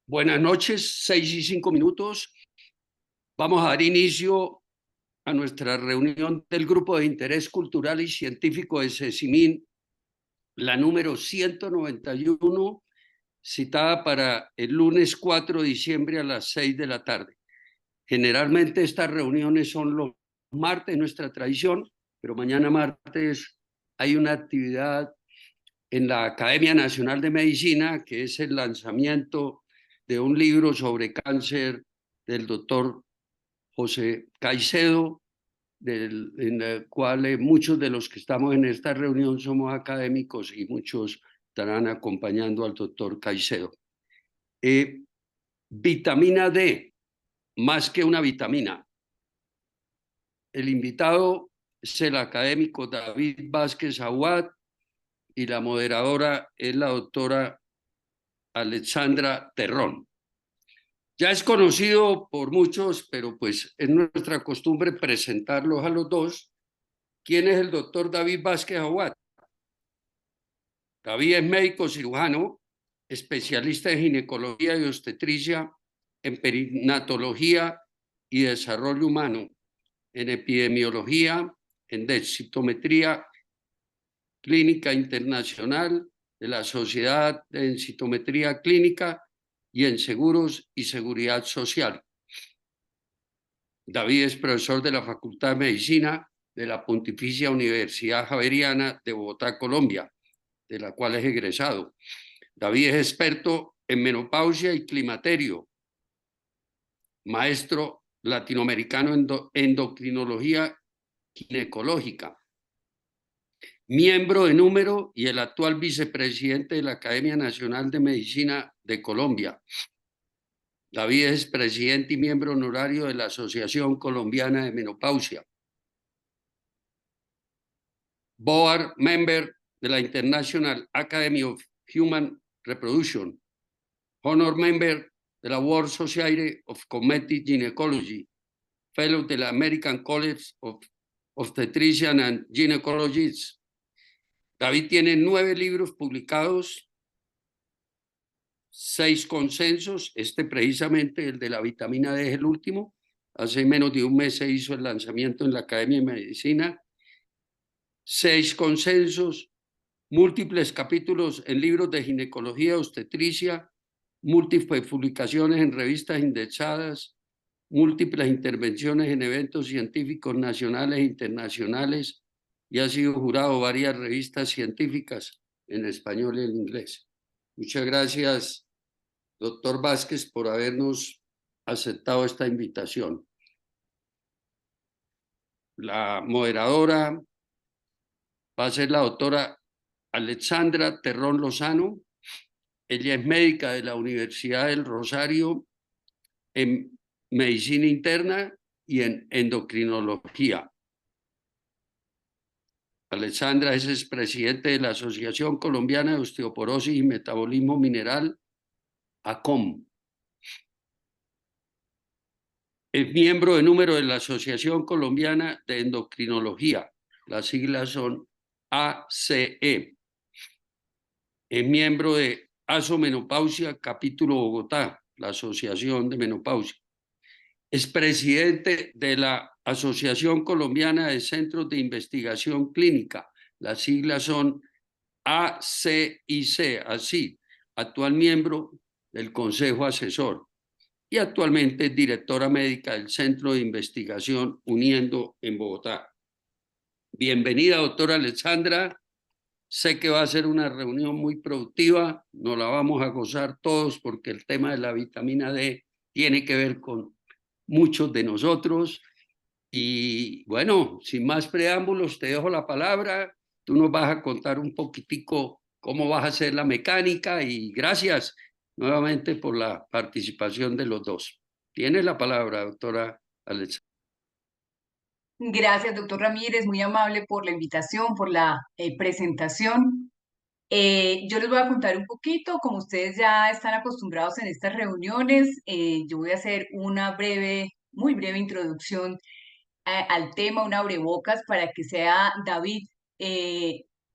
Buenas noches, 6:05. Vamos a dar inicio a nuestra reunión del Grupo de Interés Cultural y Científico de Cecimín, la número 191, citada para el lunes 4 de diciembre a las 6 de la tarde. Generalmente estas reuniones son los martes, nuestra tradición, pero mañana martes hay una actividad en la Academia Nacional de Medicina, que es el lanzamiento de un libro sobre cáncer del doctor José Caicedo, en el cual muchos de los que estamos en esta reunión somos académicos y muchos estarán acompañando al doctor Caicedo. Vitamina D, más que una vitamina. El invitado es el académico David Vázquez Aguad y la moderadora es la doctora Alexandra Terrón. Ya es conocido por muchos, pero pues es nuestra costumbre presentarlos a los dos. ¿Quién es el doctor David Vázquez Aguad? David es médico cirujano, especialista en ginecología y obstetricia, en perinatología y desarrollo humano, en epidemiología, en densitometría clínica internacional de la Sociedad de Densitometría Clínica y en seguros y seguridad social. David es profesor de la Facultad de Medicina de la Pontificia Universidad Javeriana de Bogotá, Colombia, de la cual es egresado. David es experto en menopausia y climaterio, maestro latinoamericano en endocrinología ginecológica, miembro de número y el actual vicepresidente de la Academia Nacional de Medicina de Colombia. David es presidente y miembro honorario de la Asociación Colombiana de Menopausia. Board member de la International Academy of Human Reproduction. Honor member de la World Society of Cosmetic Gynecology. Fellow de la American College of Obstetricians and Gynecologists. David tiene 9 libros publicados, 6 consensos, precisamente el de la vitamina D es el último. Hace menos de un mes se hizo el lanzamiento en la Academia de Medicina. 6 consensos, múltiples capítulos en libros de ginecología, obstetricia, múltiples publicaciones en revistas indexadas, múltiples intervenciones en eventos científicos nacionales e internacionales y ha sido jurado de varias revistas científicas en español y en inglés. Muchas gracias, doctor Vázquez, por habernos aceptado esta invitación. La moderadora va a ser la doctora Alexandra Terrón Lozano. Ella es médica de la Universidad del Rosario en medicina interna y en endocrinología. Alexandra es expresidente de la Asociación Colombiana de Osteoporosis y Metabolismo Mineral, ACOM. Es miembro de número de la Asociación Colombiana de Endocrinología. Las siglas son ACE. Es miembro de ASO-Menopausia, capítulo Bogotá, la Asociación de Menopausia. Es presidente de la Asociación Colombiana de Centros de Investigación Clínica. Las siglas son ACIC, así, actual miembro del Consejo Asesor y actualmente es directora médica del Centro de Investigación Uniendo en Bogotá. Bienvenida, doctora Alexandra. Sé que va a ser una reunión muy productiva, nos la vamos a gozar todos porque el tema de la vitamina D tiene que ver con muchos de nosotros. Y bueno, sin más preámbulos, te dejo la palabra. Tú nos vas a contar un poquitico cómo vas a hacer la mecánica y gracias nuevamente por la participación de los dos. Tiene la palabra, doctora Alexandra. Gracias, doctor Ramírez, muy amable por la invitación, por la presentación. Yo les voy a contar un poquito, como ustedes ya están acostumbrados en estas reuniones, yo voy a hacer una breve, muy breve introducción al tema, una abrebocas para que sea David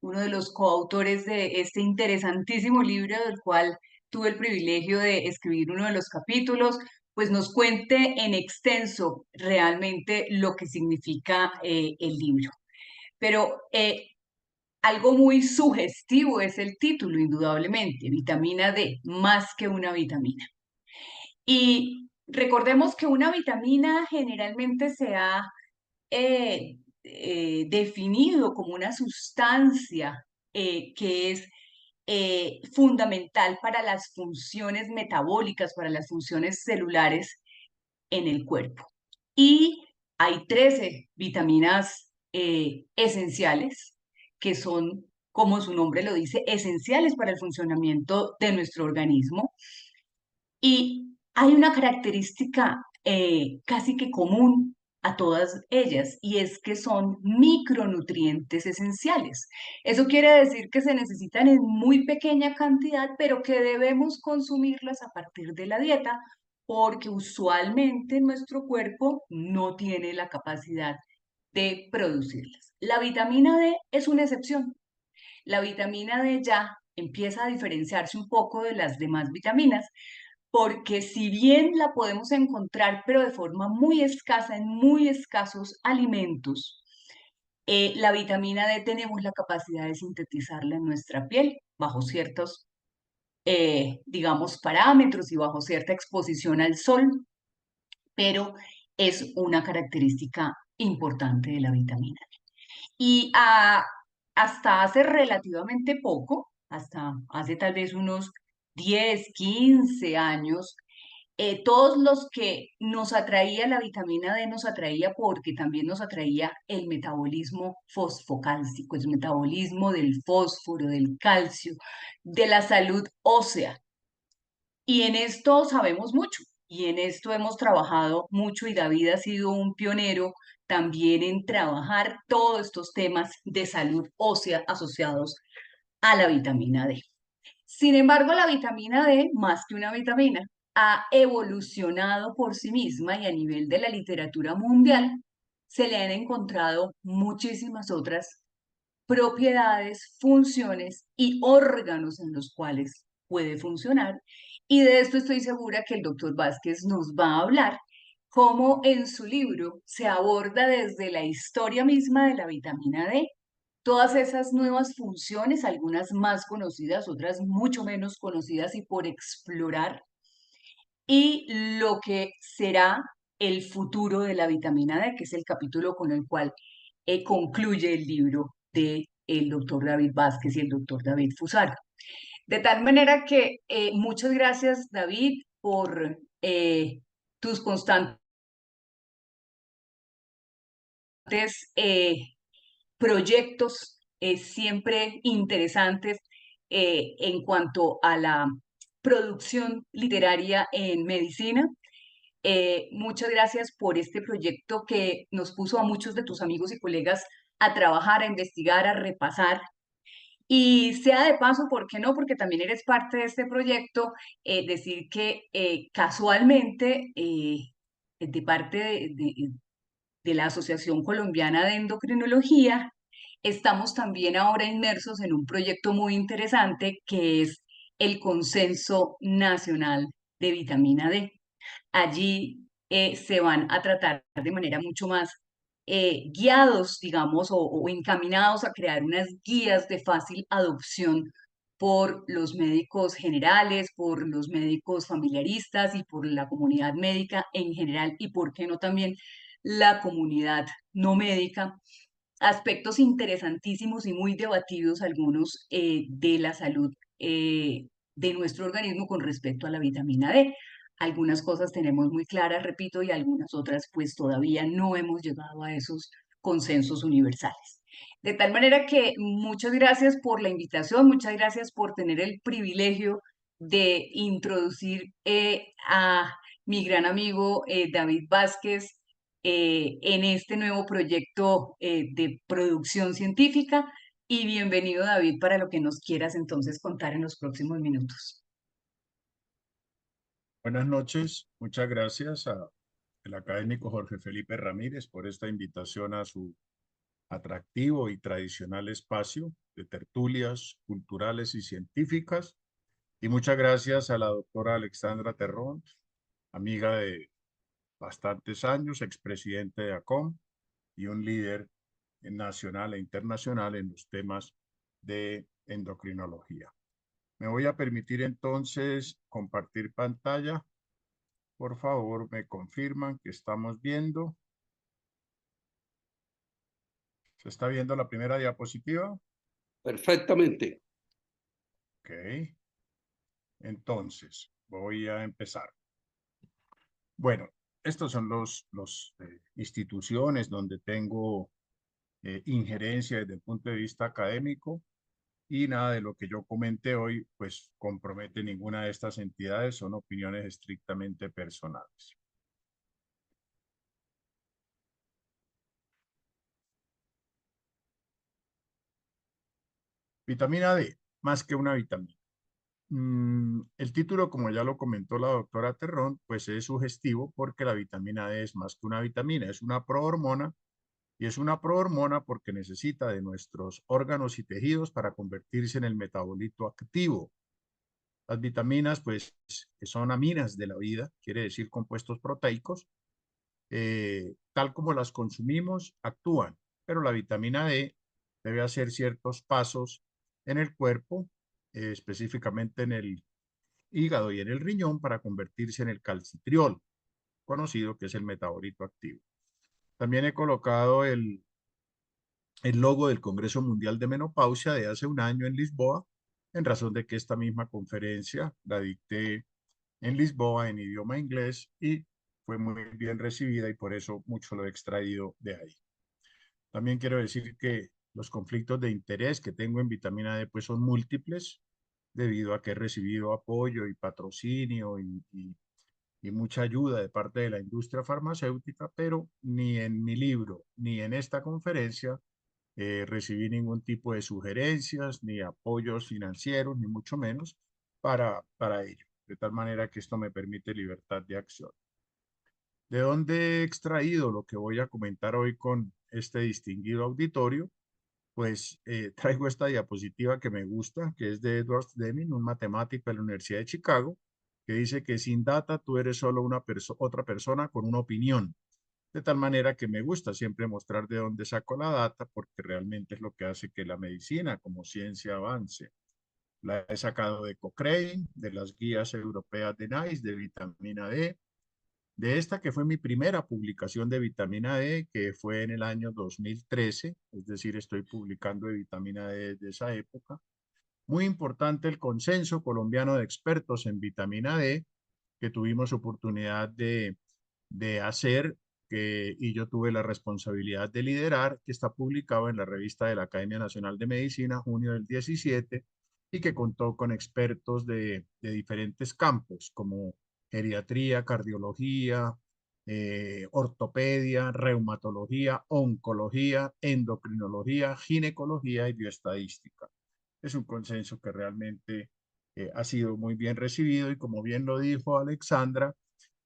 uno de los coautores de este interesantísimo libro del cual tuve el privilegio de escribir uno de los capítulos, pues nos cuente en extenso realmente lo que significa el libro. Pero algo muy sugestivo es el título, indudablemente, vitamina D, más que una vitamina. Y recordemos que una vitamina generalmente se ha definido como una sustancia que es fundamental para las funciones metabólicas, para las funciones celulares en el cuerpo. Y hay 13 vitaminas esenciales que son, como su nombre lo dice, esenciales para el funcionamiento de nuestro organismo. Y hay una característica casi que común a todas ellas, y es que son micronutrientes esenciales. Eso quiere decir que se necesitan en muy pequeña cantidad, pero que debemos consumirlas a partir de la dieta, porque usualmente nuestro cuerpo no tiene la capacidad de producirlas. La vitamina D es una excepción. La vitamina D ya empieza a diferenciarse un poco de las demás vitaminas, porque si bien la podemos encontrar, pero de forma muy escasa en muy escasos alimentos, la vitamina D tenemos la capacidad de sintetizarla en nuestra piel bajo ciertos, digamos, parámetros y bajo cierta exposición al sol, pero es una característica importante de la vitamina D. Y hasta hace relativamente poco, hasta hace tal vez unos 10, 15 años, todos los que nos atraía la vitamina D nos atraía porque también nos atraía el metabolismo fosfocálcico, el metabolismo del fósforo, del calcio, de la salud ósea. Y en esto sabemos mucho y en esto hemos trabajado mucho y David ha sido un pionero también en trabajar todos estos temas de salud ósea asociados a la vitamina D. Sin embargo, la vitamina D, más que una vitamina, ha evolucionado por sí misma y a nivel de la literatura mundial se le han encontrado muchísimas otras propiedades, funciones y órganos en los cuales puede funcionar. Y de esto estoy segura que el doctor Vázquez nos va a hablar, cómo en su libro se aborda desde la historia misma de la vitamina D todas esas nuevas funciones, algunas más conocidas, otras mucho menos conocidas y por explorar, y lo que será el futuro de la vitamina D, que es el capítulo con el cual concluye el libro de el doctor David Vázquez y el doctor David Fusaro. De tal manera que muchas gracias, David, por tus constantes proyectos siempre interesantes en cuanto a la producción literaria en medicina. Muchas gracias por este proyecto que nos puso a muchos de tus amigos y colegas a trabajar, a investigar, a repasar. Y sea de paso, ¿por qué no? Porque también eres parte de este proyecto, decir que casualmente, de parte de la Asociación Colombiana de Endocrinología, estamos también ahora inmersos en un proyecto muy interesante que es el Consenso Nacional de Vitamina D. Allí se van a tratar de manera mucho más guiados, digamos, o encaminados a crear unas guías de fácil adopción por los médicos generales, por los médicos familiaristas y por la comunidad médica en general y, por qué no, también la comunidad no médica. Aspectos interesantísimos y muy debatidos algunos de la salud de nuestro organismo con respecto a la vitamina D. Algunas cosas tenemos muy claras, repito, y algunas otras pues todavía no hemos llegado a esos consensos universales. De tal manera que muchas gracias por la invitación, muchas gracias por tener el privilegio de introducir a mi gran amigo David Vázquez en este nuevo proyecto de producción científica. Y bienvenido, David, para lo que nos quieras entonces contar en los próximos minutos. Buenas noches, muchas gracias al académico Jorge Felipe Ramírez por esta invitación a su atractivo y tradicional espacio de tertulias culturales y científicas Y muchas gracias a la doctora Alexandra Terrón, amiga de bastantes años, expresidente de ACOM y un líder nacional e internacional en los temas de endocrinología. Me voy a permitir entonces compartir pantalla. Por favor, me confirman que estamos viendo. ¿Se está viendo la primera diapositiva? Perfectamente. Ok. Entonces, voy a empezar. Bueno, estos son los instituciones donde tengo injerencia desde el punto de vista académico y nada de lo que yo comenté hoy, pues compromete ninguna de estas entidades, son opiniones estrictamente personales. Vitamina D, más que una vitamina. El título, como ya lo comentó la doctora Terrón, pues es sugestivo porque la vitamina D es más que una vitamina, es una prohormona y es una prohormona porque necesita de nuestros órganos y tejidos para convertirse en el metabolito activo. Las vitaminas, pues, que son aminas de la vida, quiere decir compuestos proteicos, tal como las consumimos, actúan, pero la vitamina D debe hacer ciertos pasos en el cuerpo, específicamente en el hígado y en el riñón, para convertirse en el calcitriol, conocido que es el metabolito activo. También he colocado el logo del Congreso Mundial de Menopausia de hace un año en Lisboa, en razón de que esta misma conferencia la dicté en Lisboa en idioma inglés y fue muy bien recibida y por eso mucho lo he extraído de ahí. También quiero decir que los conflictos de interés que tengo en vitamina D pues son múltiples debido a que he recibido apoyo y patrocinio y mucha ayuda de parte de la industria farmacéutica, pero ni en mi libro ni en esta conferencia recibí ningún tipo de sugerencias, ni apoyos financieros, ni mucho menos para ello. De tal manera que esto me permite libertad de acción. ¿De dónde he extraído lo que voy a comentar hoy con este distinguido auditorio? Pues traigo esta diapositiva que me gusta, que es de Edward Deming, un matemático de la Universidad de Chicago, que dice que sin data tú eres solo otra persona con una opinión. De tal manera que me gusta siempre mostrar de dónde saco la data, porque realmente es lo que hace que la medicina como ciencia avance. La he sacado de Cochrane, de las guías europeas de NICE, de vitamina D, de esta que fue mi primera publicación de vitamina D, que fue en el año 2013, es decir, estoy publicando de vitamina D desde esa época. Muy importante el consenso colombiano de expertos en vitamina D, que tuvimos oportunidad de hacer y yo tuve la responsabilidad de liderar, que está publicado en la revista de la Academia Nacional de Medicina, junio del 17, y que contó con expertos de diferentes campos, como geriatría, cardiología, ortopedia, reumatología, oncología, endocrinología, ginecología y bioestadística. Es un consenso que realmente ha sido muy bien recibido y como bien lo dijo Alexandra,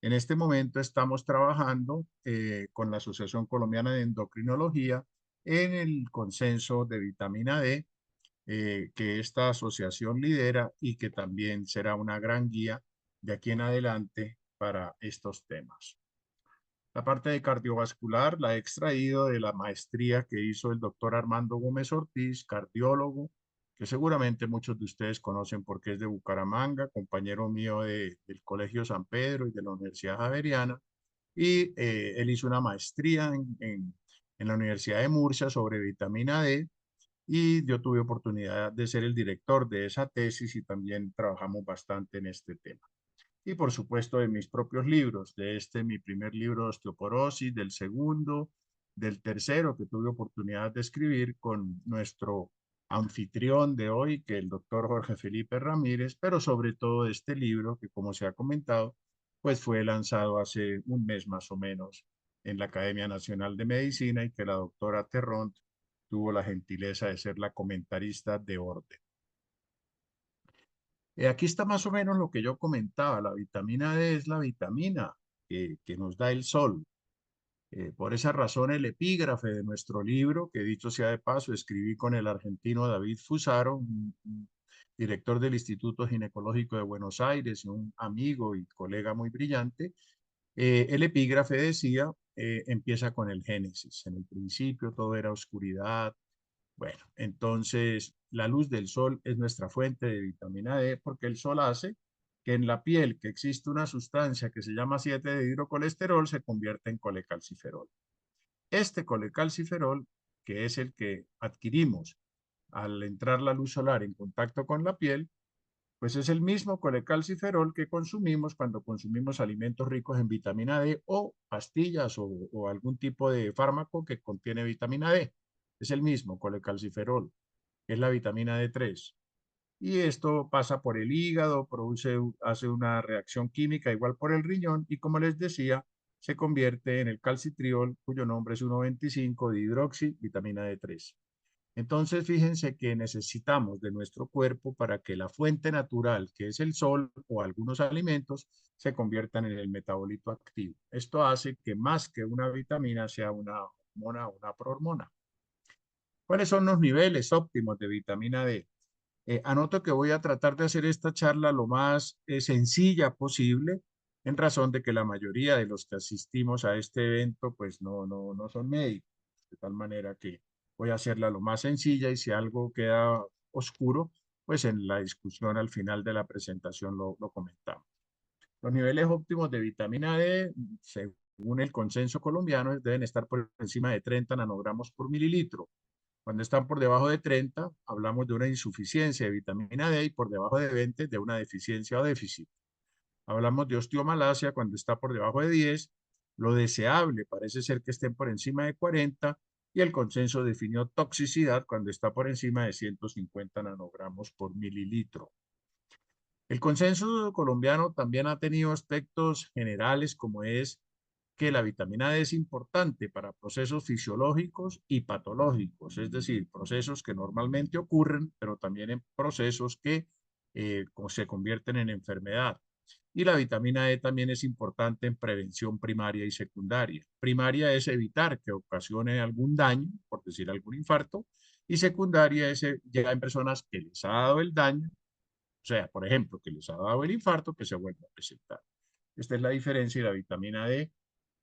en este momento estamos trabajando con la Asociación Colombiana de Endocrinología en el consenso de vitamina D, que esta asociación lidera y que también será una gran guía de aquí en adelante para estos temas. La parte de cardiovascular la he extraído de la maestría que hizo el doctor Armando Gómez Ortiz, cardiólogo, que seguramente muchos de ustedes conocen porque es de Bucaramanga, compañero mío del Colegio San Pedro y de la Universidad Javeriana. Y él hizo una maestría en la Universidad de Murcia sobre vitamina D y yo tuve oportunidad de ser el director de esa tesis y también trabajamos bastante en este tema y por supuesto de mis propios libros, de este mi primer libro de osteoporosis, del segundo, del tercero que tuve oportunidad de escribir con nuestro anfitrión de hoy, que es el doctor Jorge Felipe Ramírez, pero sobre todo de este libro que como se ha comentado, pues fue lanzado hace un mes más o menos en la Academia Nacional de Medicina y que la doctora Terront tuvo la gentileza de ser la comentarista de orden. Aquí está más o menos lo que yo comentaba. La vitamina D es la vitamina que nos da el sol. Por esa razón, el epígrafe de nuestro libro, que dicho sea de paso, escribí con el argentino David Fusaro, un director del Instituto Ginecológico de Buenos Aires, un amigo y colega muy brillante. El epígrafe decía, empieza con el Génesis. En el principio todo era oscuridad. Bueno, entonces la luz del sol es nuestra fuente de vitamina D porque el sol hace que en la piel que existe una sustancia que se llama 7-hidrocolesterol se convierta en colecalciferol. Este colecalciferol, que es el que adquirimos al entrar la luz solar en contacto con la piel, pues es el mismo colecalciferol que consumimos cuando consumimos alimentos ricos en vitamina D o pastillas o algún tipo de fármaco que contiene vitamina D. Es el mismo colecalciferol, que es la vitamina D3. Y esto pasa por el hígado, hace una reacción química igual por el riñón y como les decía, se convierte en el calcitriol, cuyo nombre es 1,25 de hidroxi, vitamina D3. Entonces, fíjense que necesitamos de nuestro cuerpo para que la fuente natural, que es el sol o algunos alimentos, se conviertan en el metabolito activo. Esto hace que más que una vitamina sea una hormona o una prohormona. ¿Cuáles son los niveles óptimos de vitamina D? Anoto que voy a tratar de hacer esta charla lo más sencilla posible, en razón de que la mayoría de los que asistimos a este evento pues no son médicos, de tal manera que voy a hacerla lo más sencilla y si algo queda oscuro, pues en la discusión al final de la presentación lo comentamos. Los niveles óptimos de vitamina D, según el consenso colombiano, deben estar por encima de 30 nanogramos por mililitro. Cuando están por debajo de 30, hablamos de una insuficiencia de vitamina D y por debajo de 20 de una deficiencia o déficit. Hablamos de osteomalacia cuando está por debajo de 10. Lo deseable parece ser que estén por encima de 40 y el consenso definió toxicidad cuando está por encima de 150 nanogramos por mililitro. El consenso colombiano también ha tenido aspectos generales como es que la vitamina D es importante para procesos fisiológicos y patológicos, es decir, procesos que normalmente ocurren, pero también en procesos que se convierten en enfermedad. Y la vitamina D también es importante en prevención primaria y secundaria. Primaria es evitar que ocasione algún daño, por decir algún infarto, y secundaria es ya en personas que les ha dado el daño, o sea, por ejemplo, que les ha dado el infarto, que se vuelva a presentar. Esta es la diferencia y la vitamina D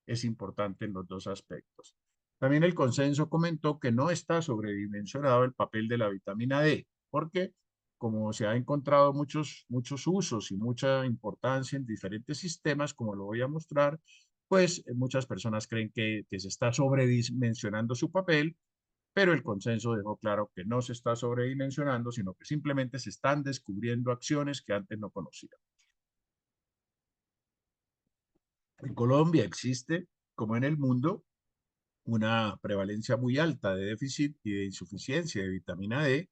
es importante en los dos aspectos. También el consenso comentó que no está sobredimensionado el papel de la vitamina D, porque como se ha encontrado muchos usos y mucha importancia en diferentes sistemas, como lo voy a mostrar, pues muchas personas creen que se está sobredimensionando su papel, pero el consenso dejó claro que no se está sobredimensionando, sino que simplemente se están descubriendo acciones que antes no conocíamos. En Colombia existe, como en el mundo, una prevalencia muy alta de déficit y de insuficiencia de vitamina D.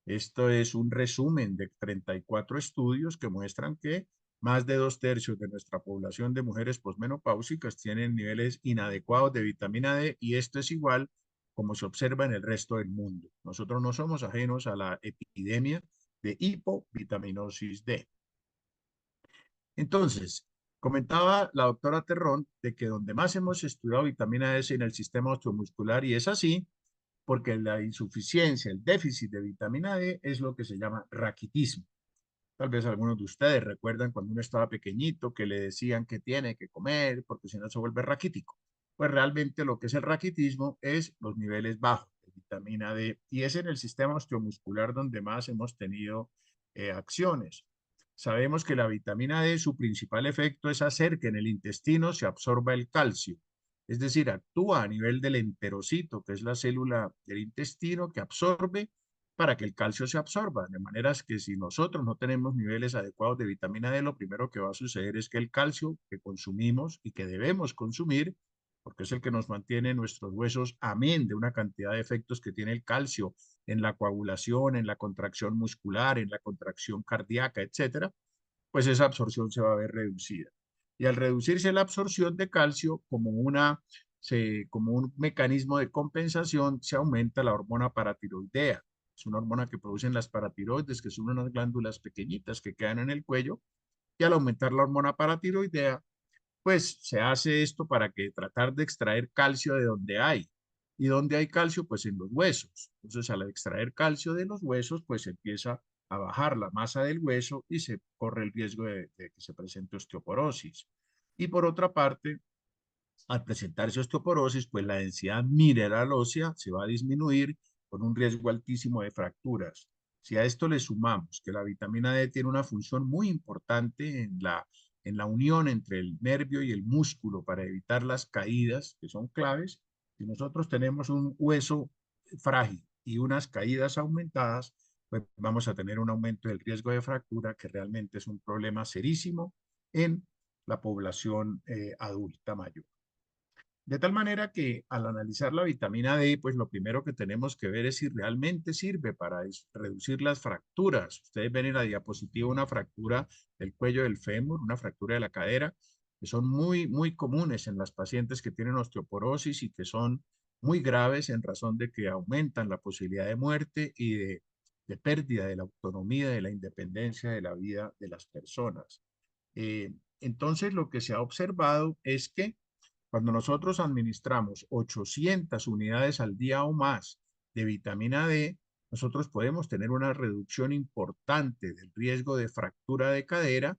Esto es un resumen de 34 estudios que muestran que más de 2/3 de nuestra población de mujeres posmenopáusicas tienen niveles inadecuados de vitamina D y esto es igual como se observa en el resto del mundo. Nosotros no somos ajenos a la epidemia de hipovitaminosis D. Entonces, comentaba la doctora Terrón de que donde más hemos estudiado vitamina D es en el sistema osteomuscular y es así porque la insuficiencia, el déficit de vitamina D es lo que se llama raquitismo. Tal vez algunos de ustedes recuerdan cuando uno estaba pequeñito que le decían que tiene que comer porque si no se vuelve raquítico. Pues realmente lo que es el raquitismo es los niveles bajos de vitamina D y es en el sistema osteomuscular donde más hemos tenido acciones. Sabemos que la vitamina D, su principal efecto es hacer que en el intestino se absorba el calcio. Es decir, actúa a nivel del enterocito, que es la célula del intestino que absorbe para que el calcio se absorba. De manera que si nosotros no tenemos niveles adecuados de vitamina D, lo primero que va a suceder es que el calcio que consumimos y que debemos consumir, porque es el que nos mantiene nuestros huesos, amén de una cantidad de efectos que tiene el calcio en la coagulación, en la contracción muscular, en la contracción cardíaca, etcétera, pues esa absorción se va a ver reducida. Y al reducirse la absorción de calcio, como un mecanismo de compensación, se aumenta la hormona paratiroidea. Es una hormona que producen las paratiroides, que son unas glándulas pequeñitas que quedan en el cuello. Y al aumentar la hormona paratiroidea, pues se hace esto para que tratar de extraer calcio de donde hay. ¿Y dónde hay calcio? Pues en los huesos. Entonces, al extraer calcio de los huesos, pues empieza a bajar la masa del hueso y se corre el riesgo de que se presente osteoporosis. Y por otra parte, al presentarse osteoporosis, pues la densidad mineral ósea se va a disminuir con un riesgo altísimo de fracturas. Si a esto le sumamos que la vitamina D tiene una función muy importante en la unión entre el nervio y el músculo para evitar las caídas, que son claves, si nosotros tenemos un hueso frágil y unas caídas aumentadas, pues vamos a tener un aumento del riesgo de fractura que realmente es un problema serísimo en la población adulta mayor. De tal manera que al analizar la vitamina D, pues lo primero que tenemos que ver es si realmente sirve para reducir las fracturas. Ustedes ven en la diapositiva una fractura del cuello del fémur, una fractura de la cadera, que son muy, muy comunes en las pacientes que tienen osteoporosis y que son muy graves en razón de que aumentan la posibilidad de muerte y de pérdida de la autonomía, de la independencia de la vida de las personas. Entonces, lo que se ha observado es que cuando nosotros administramos 800 unidades al día o más de vitamina D, nosotros podemos tener una reducción importante del riesgo de fractura de cadera.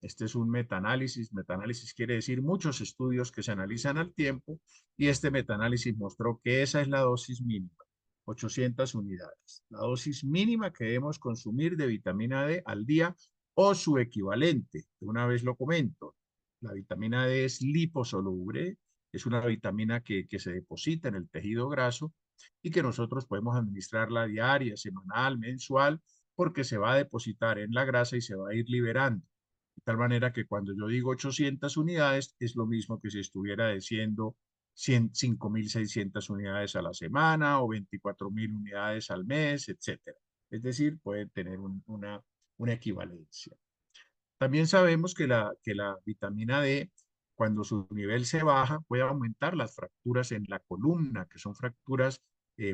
Este es un metaanálisis. Metaanálisis quiere decir muchos estudios que se analizan al tiempo y este metaanálisis mostró que esa es la dosis mínima, 800 unidades. La dosis mínima que debemos consumir de vitamina D al día o su equivalente. De una vez lo comento. La vitamina D es liposoluble, es una vitamina que se deposita en el tejido graso y que nosotros podemos administrarla diaria, semanal, mensual, porque se va a depositar en la grasa y se va a ir liberando. De tal manera que cuando yo digo 800 unidades, es lo mismo que si estuviera diciendo 5.600 unidades a la semana o 24.000 unidades al mes, etcétera. Es decir, pueden tener una equivalencia. También sabemos que la vitamina D, cuando su nivel se baja, puede aumentar las fracturas en la columna, que son fracturas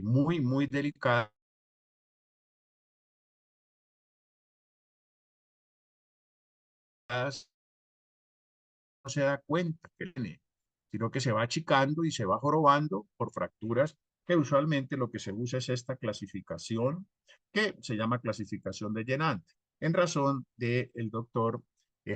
muy, muy delicadas. No se da cuenta que tiene, sino que se va achicando y se va jorobando por fracturas, que usualmente lo que se usa es esta clasificación, que se llama clasificación de Jenant, en razón del doctor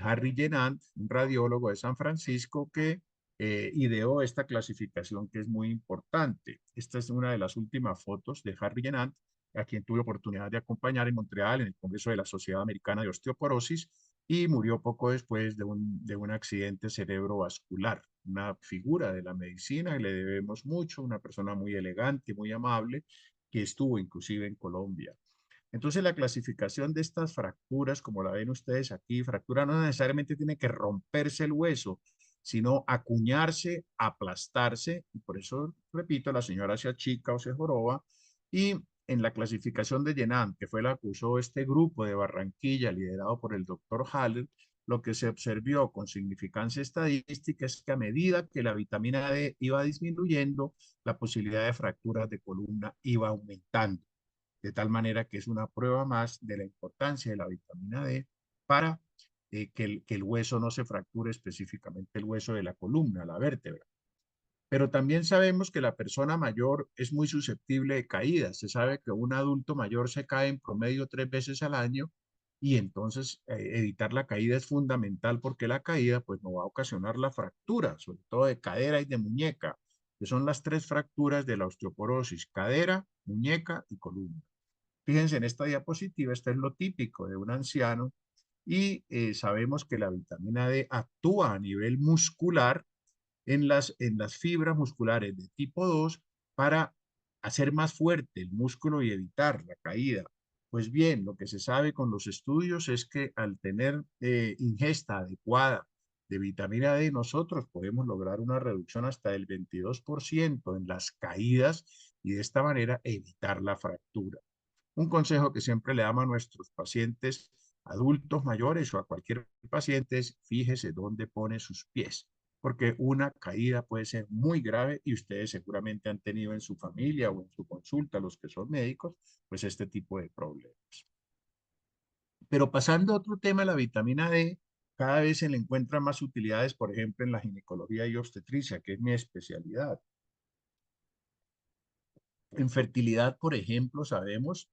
Harry Jenant, un radiólogo de San Francisco que ideó esta clasificación que es muy importante. Esta es una de las últimas fotos de Harry Jenant, a quien tuve oportunidad de acompañar en Montreal en el Congreso de la Sociedad Americana de Osteoporosis, y murió poco después de un accidente cerebrovascular. Una figura de la medicina que le debemos mucho, una persona muy elegante, muy amable, que estuvo inclusive en Colombia. Entonces, la clasificación de estas fracturas, como la ven ustedes aquí, fractura no necesariamente tiene que romperse el hueso, sino acuñarse, aplastarse, y por eso, repito, la señora se achica o se joroba, y en la clasificación de Jenant, que fue la que usó este grupo de Barranquilla, liderado por el doctor Haller, lo que se observó con significancia estadística es que a medida que la vitamina D iba disminuyendo, la posibilidad de fracturas de columna iba aumentando. De tal manera que es una prueba más de la importancia de la vitamina D para que el hueso no se fracture, específicamente el hueso de la columna, la vértebra. Pero también sabemos que la persona mayor es muy susceptible de caídas. Se sabe que un adulto mayor se cae en promedio 3 veces al año y entonces evitar la caída es fundamental porque la caída pues no va a ocasionar la fractura, sobre todo de cadera y de muñeca, que son las tres fracturas de la osteoporosis: cadera, muñeca y columna. Fíjense en esta diapositiva, esto es lo típico de un anciano y sabemos que la vitamina D actúa a nivel muscular en las fibras musculares de tipo 2 para hacer más fuerte el músculo y evitar la caída. Pues bien, lo que se sabe con los estudios es que al tener ingesta adecuada de vitamina D, nosotros podemos lograr una reducción hasta del 22% en las caídas y de esta manera evitar la fractura. Un consejo que siempre le damos a nuestros pacientes adultos mayores o a cualquier paciente es: fíjese dónde pone sus pies, porque una caída puede ser muy grave y ustedes seguramente han tenido en su familia o en su consulta, los que son médicos, pues este tipo de problemas. Pero pasando a otro tema, la vitamina D cada vez se le encuentran más utilidades, por ejemplo, en la ginecología y obstetricia, que es mi especialidad. En fertilidad, por ejemplo, sabemos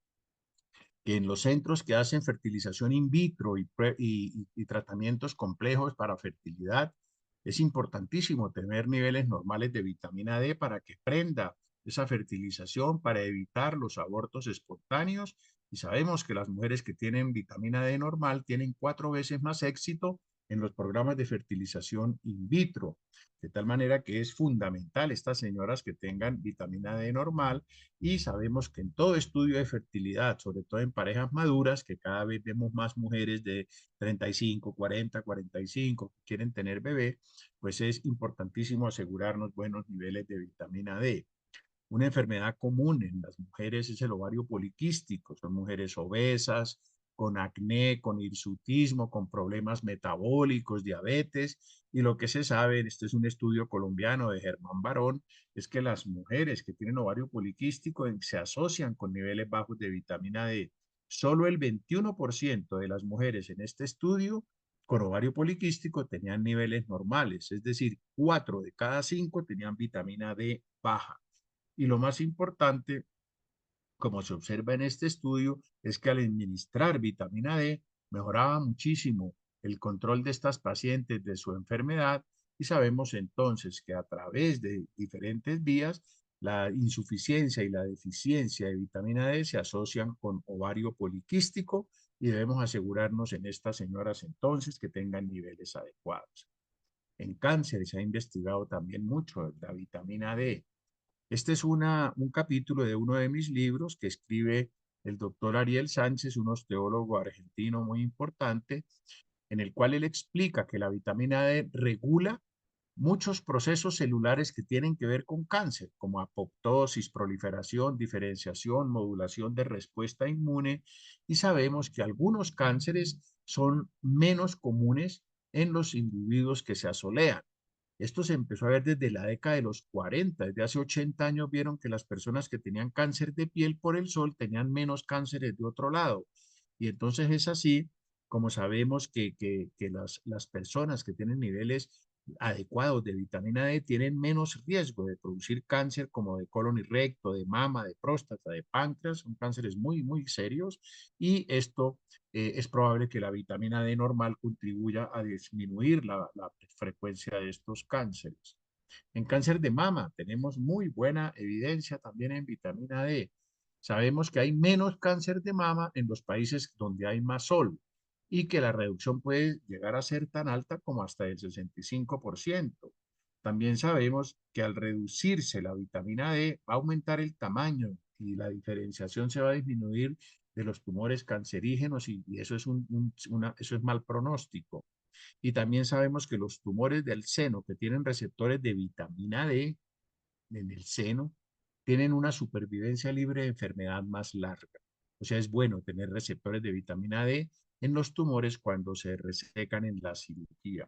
que en los centros que hacen fertilización in vitro y tratamientos complejos para fertilidad, es importantísimo tener niveles normales de vitamina D para que prenda esa fertilización, para evitar los abortos espontáneos. Y sabemos que las mujeres que tienen vitamina D normal tienen 4 veces más éxito en los programas de fertilización in vitro. De tal manera que es fundamental estas señoras que tengan vitamina D normal, y sabemos que en todo estudio de fertilidad, sobre todo en parejas maduras, que cada vez vemos más mujeres de 35, 40, 45 que quieren tener bebé, pues es importantísimo asegurarnos buenos niveles de vitamina D. Una enfermedad común en las mujeres es el ovario poliquístico. Son mujeres obesas, con acné, con hirsutismo, con problemas metabólicos, diabetes. Y lo que se sabe, este es un estudio colombiano de Germán Barón, es que las mujeres que tienen ovario poliquístico se asocian con niveles bajos de vitamina D. Solo el 21% de las mujeres en este estudio con ovario poliquístico tenían niveles normales, es decir, 4 de cada 5 tenían vitamina D baja. Y lo más importante, como se observa en este estudio, es que al administrar vitamina D mejoraba muchísimo el control de estas pacientes de su enfermedad, y sabemos entonces que a través de diferentes vías la insuficiencia y la deficiencia de vitamina D se asocian con ovario poliquístico, y debemos asegurarnos en estas señoras entonces que tengan niveles adecuados. En cáncer se ha investigado también mucho la vitamina D. Este es un capítulo de uno de mis libros que escribe el doctor Ariel Sánchez, un osteólogo argentino muy importante, en el cual él explica que la vitamina D regula muchos procesos celulares que tienen que ver con cáncer, como apoptosis, proliferación, diferenciación, modulación de respuesta inmune, y sabemos que algunos cánceres son menos comunes en los individuos que se asolean. Esto se empezó a ver desde la década de los 40. Desde hace 80 años vieron que las personas que tenían cáncer de piel por el sol tenían menos cánceres de otro lado. Y entonces es así como sabemos que las personas que tienen niveles adecuados de vitamina D tienen menos riesgo de producir cáncer como de colon y recto, de mama, de próstata, de páncreas. Son cánceres muy, muy serios, y esto es probable que la vitamina D normal contribuya a disminuir la frecuencia de estos cánceres. En cáncer de mama tenemos muy buena evidencia también en vitamina D. Sabemos que hay menos cáncer de mama en los países donde hay más sol, y que la reducción puede llegar a ser tan alta como hasta el 65%. También sabemos que al reducirse la vitamina D va a aumentar el tamaño y la diferenciación se va a disminuir de los tumores cancerígenos, y eso es, eso es mal pronóstico. Y también sabemos que los tumores del seno que tienen receptores de vitamina D en el seno tienen una supervivencia libre de enfermedad más larga. O sea, es bueno tener receptores de vitamina D en los tumores cuando se resecan en la cirugía.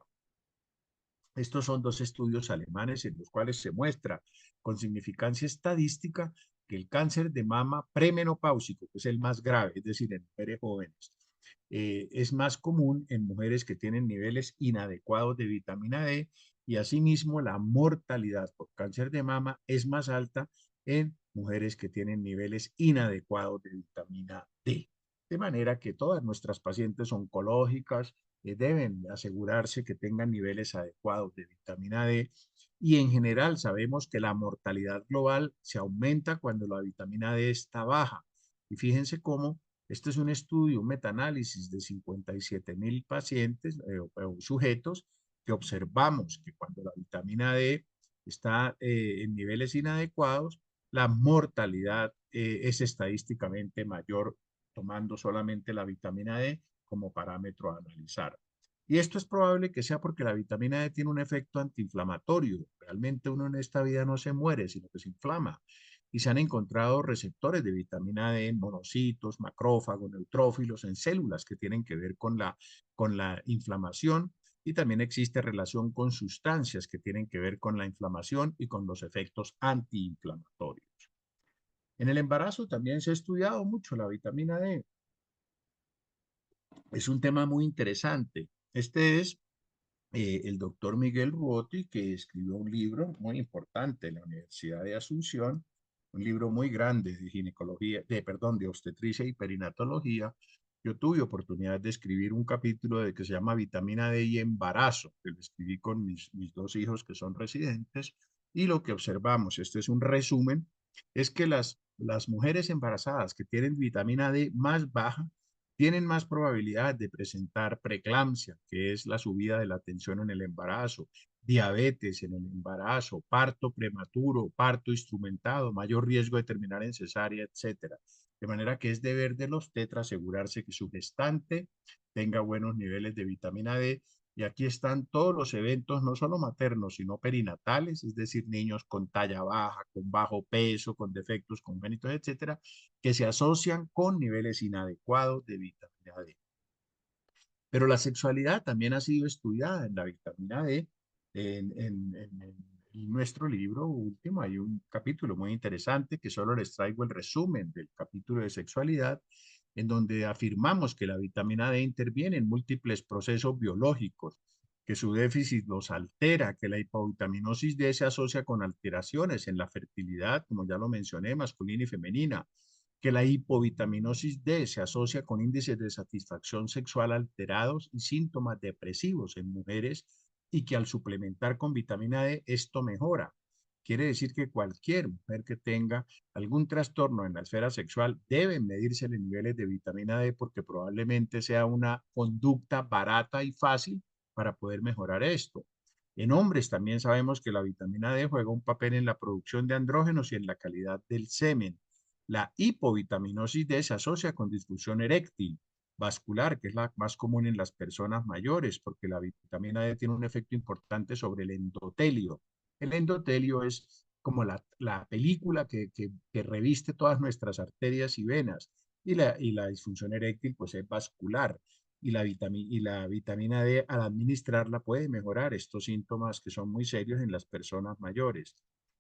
Estos son dos estudios alemanes en los cuales se muestra con significancia estadística que el cáncer de mama premenopáusico, que es el más grave, es decir, en mujeres jóvenes, es más común en mujeres que tienen niveles inadecuados de vitamina D, y asimismo la mortalidad por cáncer de mama es más alta en mujeres que tienen niveles inadecuados de vitamina D. De manera que todas nuestras pacientes oncológicas deben asegurarse que tengan niveles adecuados de vitamina D, y en general sabemos que la mortalidad global se aumenta cuando la vitamina D está baja. Y fíjense cómo este es un estudio, un metaanálisis de 57.000 pacientes o sujetos, que observamos que cuando la vitamina D está en niveles inadecuados, la mortalidad es estadísticamente mayor, tomando solamente la vitamina D como parámetro a analizar. Y esto es probable que sea porque la vitamina D tiene un efecto antiinflamatorio. Realmente uno en esta vida no se muere, sino que se inflama. Y se han encontrado receptores de vitamina D en monocitos, macrófagos, neutrófilos, en células que tienen que ver con la inflamación. Y también existe relación con sustancias que tienen que ver con la inflamación y con los efectos antiinflamatorios. En el embarazo también se ha estudiado mucho la vitamina D. Es un tema muy interesante. Este es el doctor Miguel Ruoti, que escribió un libro muy importante en la Universidad de Asunción, un libro muy grande de ginecología, perdón, de obstetricia y perinatología. Yo tuve oportunidad de escribir un capítulo que se llama Vitamina D y embarazo, que lo escribí con mis dos hijos que son residentes, y lo que observamos, este es un resumen, es que las mujeres embarazadas que tienen vitamina D más baja tienen más probabilidad de presentar preeclampsia, que es la subida de la tensión en el embarazo, diabetes en el embarazo, parto prematuro, parto instrumentado, mayor riesgo de terminar en cesárea, etcétera. De manera que es deber de los tetras asegurarse que su gestante tenga buenos niveles de vitamina D. Y aquí están todos los eventos, no solo maternos, sino perinatales, es decir, niños con talla baja, con bajo peso, con defectos congénitos, etcétera, que se asocian con niveles inadecuados de vitamina D. Pero la sexualidad también ha sido estudiada en la vitamina D. En nuestro libro último hay un capítulo muy interesante que solo les traigo el resumen del capítulo de sexualidad, en donde afirmamos que la vitamina D interviene en múltiples procesos biológicos, que su déficit los altera, que la hipovitaminosis D se asocia con alteraciones en la fertilidad, como ya lo mencioné, masculina y femenina, que la hipovitaminosis D se asocia con índices de satisfacción sexual alterados y síntomas depresivos en mujeres y que al suplementar con vitamina D esto mejora. Quiere decir que cualquier mujer que tenga algún trastorno en la esfera sexual debe medirse los niveles de vitamina D porque probablemente sea una conducta barata y fácil para poder mejorar esto. En hombres también sabemos que la vitamina D juega un papel en la producción de andrógenos y en la calidad del semen. La hipovitaminosis D se asocia con disfunción eréctil vascular, que es la más común en las personas mayores, porque la vitamina D tiene un efecto importante sobre el endotelio. El endotelio es como la película que reviste todas nuestras arterias y venas, y la disfunción eréctil pues es vascular. Y la vitamina D al administrarla puede mejorar estos síntomas que son muy serios en las personas mayores.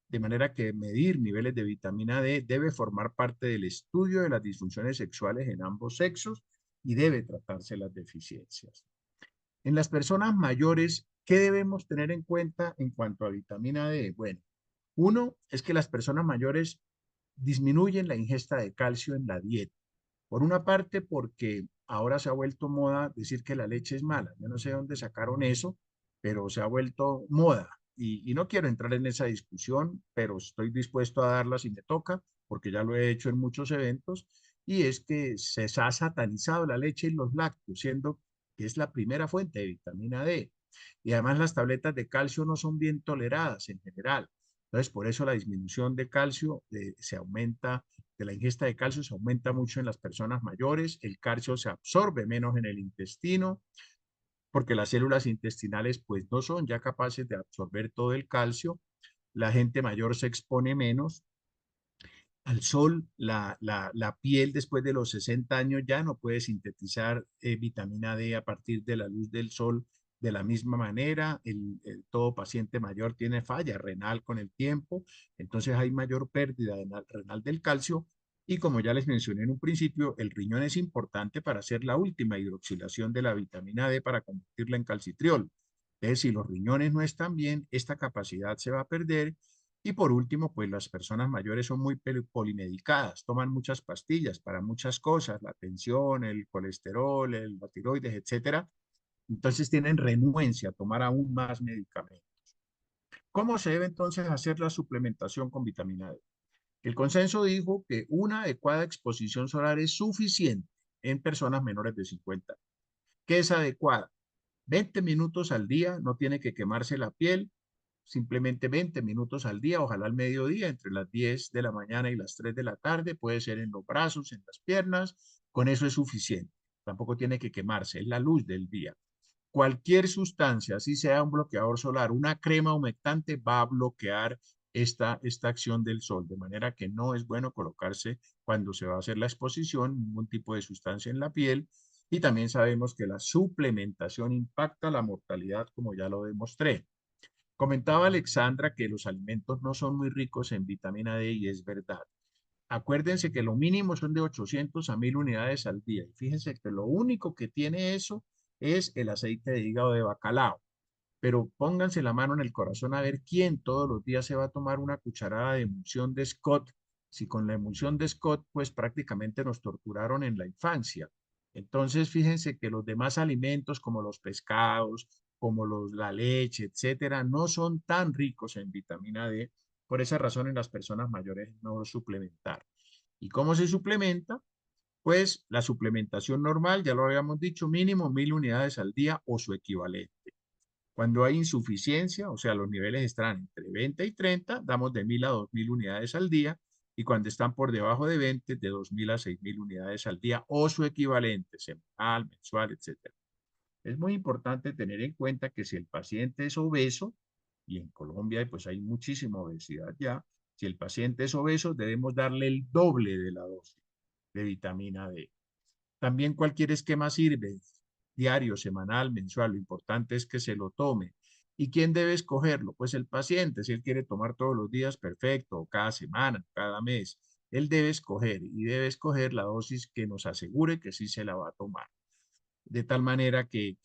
De manera que medir niveles de vitamina D debe formar parte del estudio de las disfunciones sexuales en ambos sexos y debe tratarse las deficiencias. En las personas mayores, ¿qué debemos tener en cuenta en cuanto a vitamina D? Bueno, uno es que las personas mayores disminuyen la ingesta de calcio en la dieta. Por una parte, porque ahora se ha vuelto moda decir que la leche es mala. Yo no sé dónde sacaron eso, pero se ha vuelto moda. Y no quiero entrar en esa discusión, pero estoy dispuesto a darla si me toca, porque ya lo he hecho en muchos eventos, y es que se ha satanizado la leche y los lácteos, siendo que es la primera fuente de vitamina D. Y además las tabletas de calcio no son bien toleradas en general. Entonces, por eso la disminución de calcio se aumenta, de la ingesta de calcio se aumenta mucho en las personas mayores, el calcio se absorbe menos en el intestino, porque las células intestinales pues no son ya capaces de absorber todo el calcio, la gente mayor se expone menos al sol, la piel después de los 60 años ya no puede sintetizar vitamina D a partir de la luz del sol de la misma manera. Todo paciente mayor tiene falla renal con el tiempo, entonces hay mayor pérdida renal del calcio. Y como ya les mencioné en un principio, el riñón es importante para hacer la última hidroxilación de la vitamina D para convertirla en calcitriol. Entonces, si los riñones no están bien, esta capacidad se va a perder y por último, pues las personas mayores son muy polimedicadas, toman muchas pastillas para muchas cosas, la tensión, el colesterol, la tiroides, etcétera. Entonces tienen renuencia a tomar aún más medicamentos. ¿Cómo se debe entonces hacer la suplementación con vitamina D? El consenso dijo que una adecuada exposición solar es suficiente en personas menores de 50. ¿Qué es adecuada? 20 minutos al día, no tiene que quemarse la piel, simplemente 20 minutos al día, ojalá al mediodía, entre las 10 de la mañana y las 3 de la tarde, puede ser en los brazos, en las piernas, con eso es suficiente. Tampoco tiene que quemarse, es la luz del día. Cualquier sustancia, así sea un bloqueador solar, una crema humectante, va a bloquear esta acción del sol, de manera que no es bueno colocarse cuando se va a hacer la exposición ningún tipo de sustancia en la piel. Y también sabemos que la suplementación impacta la mortalidad, como ya lo demostré. Comentaba Alexandra que los alimentos no son muy ricos en vitamina D y es verdad. Acuérdense que lo mínimo son de 800 a 1000 unidades al día. Y fíjense que lo único que tiene eso es el aceite de hígado de bacalao. Pero pónganse la mano en el corazón a ver quién todos los días se va a tomar una cucharada de emulsión de Scott. Si con la emulsión de Scott, pues prácticamente nos torturaron en la infancia. Entonces, fíjense que los demás alimentos como los pescados, como la leche, etcétera, no son tan ricos en vitamina D. Por esa razón, en las personas mayores no suplementar. ¿Y cómo se suplementa? Pues la suplementación normal, ya lo habíamos dicho, mínimo 1000 unidades al día o su equivalente. Cuando hay insuficiencia, o sea, los niveles están entre 20 y 30, damos de 1000 a 2000 unidades al día. Y cuando están por debajo de 20, de 2000 a 6000 unidades al día o su equivalente, semanal, mensual, etcétera. Es muy importante tener en cuenta que si el paciente es obeso, y en Colombia pues hay muchísima obesidad ya, si el paciente es obeso debemos darle el doble de la dosis de vitamina D. También cualquier esquema sirve, diario, semanal, mensual, lo importante es que se lo tome. ¿Y quién debe escogerlo? Pues el paciente, si él quiere tomar todos los días, perfecto, o cada semana, cada mes. Él debe escoger y debe escoger la dosis que nos asegure que sí se la va a tomar. De tal manera que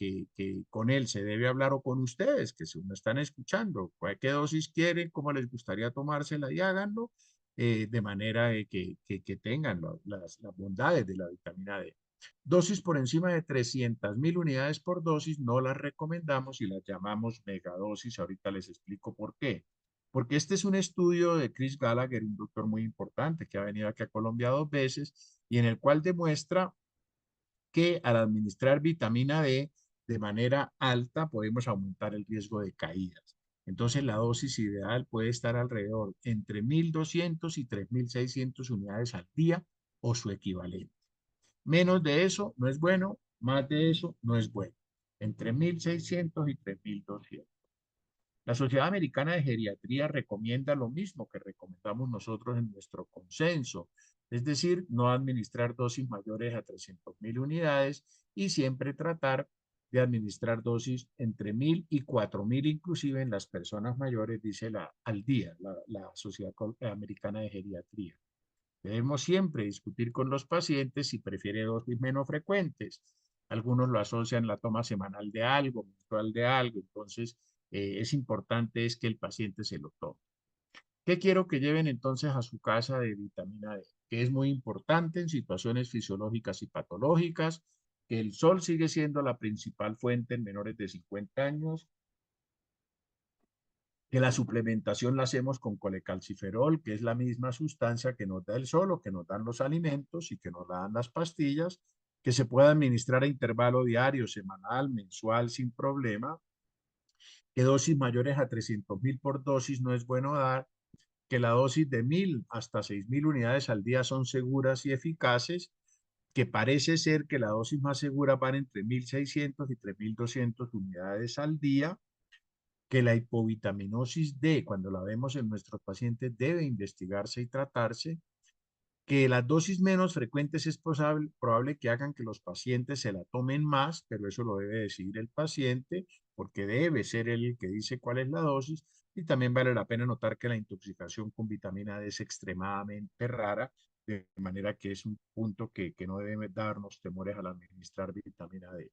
con él se debe hablar o con ustedes, que si me están escuchando, qué dosis quieren, cómo les gustaría tomársela y háganlo de manera que tengan las bondades de la vitamina D. Dosis por encima de 300.000 unidades por dosis no las recomendamos y las llamamos megadosis. Ahorita les explico por qué. Porque este es un estudio de Chris Gallagher, un doctor muy importante que ha venido aquí a Colombia 2 veces y en el cual demuestra que al administrar vitamina D de manera alta podemos aumentar el riesgo de caídas. Entonces la dosis ideal puede estar alrededor entre 1200 y 3600 unidades al día o su equivalente. Menos de eso no es bueno, más de eso no es bueno. Entre 1600 y 3200. La Sociedad Americana de Geriatría recomienda lo mismo que recomendamos nosotros en nuestro consenso, es decir, no administrar dosis mayores a 300.000 unidades y siempre tratar de administrar dosis entre 1000 y 4000 inclusive en las personas mayores, dice al día, la Sociedad Americana de Geriatría. Debemos siempre discutir con los pacientes si prefiere dosis menos frecuentes. Algunos lo asocian la toma semanal de algo, mensual de algo, entonces es importante es que el paciente se lo tome. ¿Qué quiero que lleven entonces a su casa de vitamina D? Que es muy importante en situaciones fisiológicas y patológicas, que el sol sigue siendo la principal fuente en menores de 50 años, que la suplementación la hacemos con colecalciferol, que es la misma sustancia que nos da el sol o que nos dan los alimentos y que nos dan las pastillas, que se puede administrar a intervalo diario, semanal, mensual, sin problema, que dosis mayores a 300.000 por dosis no es bueno dar, que la dosis de 1000 hasta 6000 unidades al día son seguras y eficaces, que parece ser que la dosis más segura van entre 1600 y 3200 unidades al día, que la hipovitaminosis D, cuando la vemos en nuestros pacientes, debe investigarse y tratarse, que las dosis menos frecuentes es probable que hagan que los pacientes se la tomen más, pero eso lo debe decidir el paciente, porque debe ser él el que dice cuál es la dosis, y también vale la pena notar que la intoxicación con vitamina D es extremadamente rara, de manera que es un punto que no debe darnos temores al administrar vitamina D.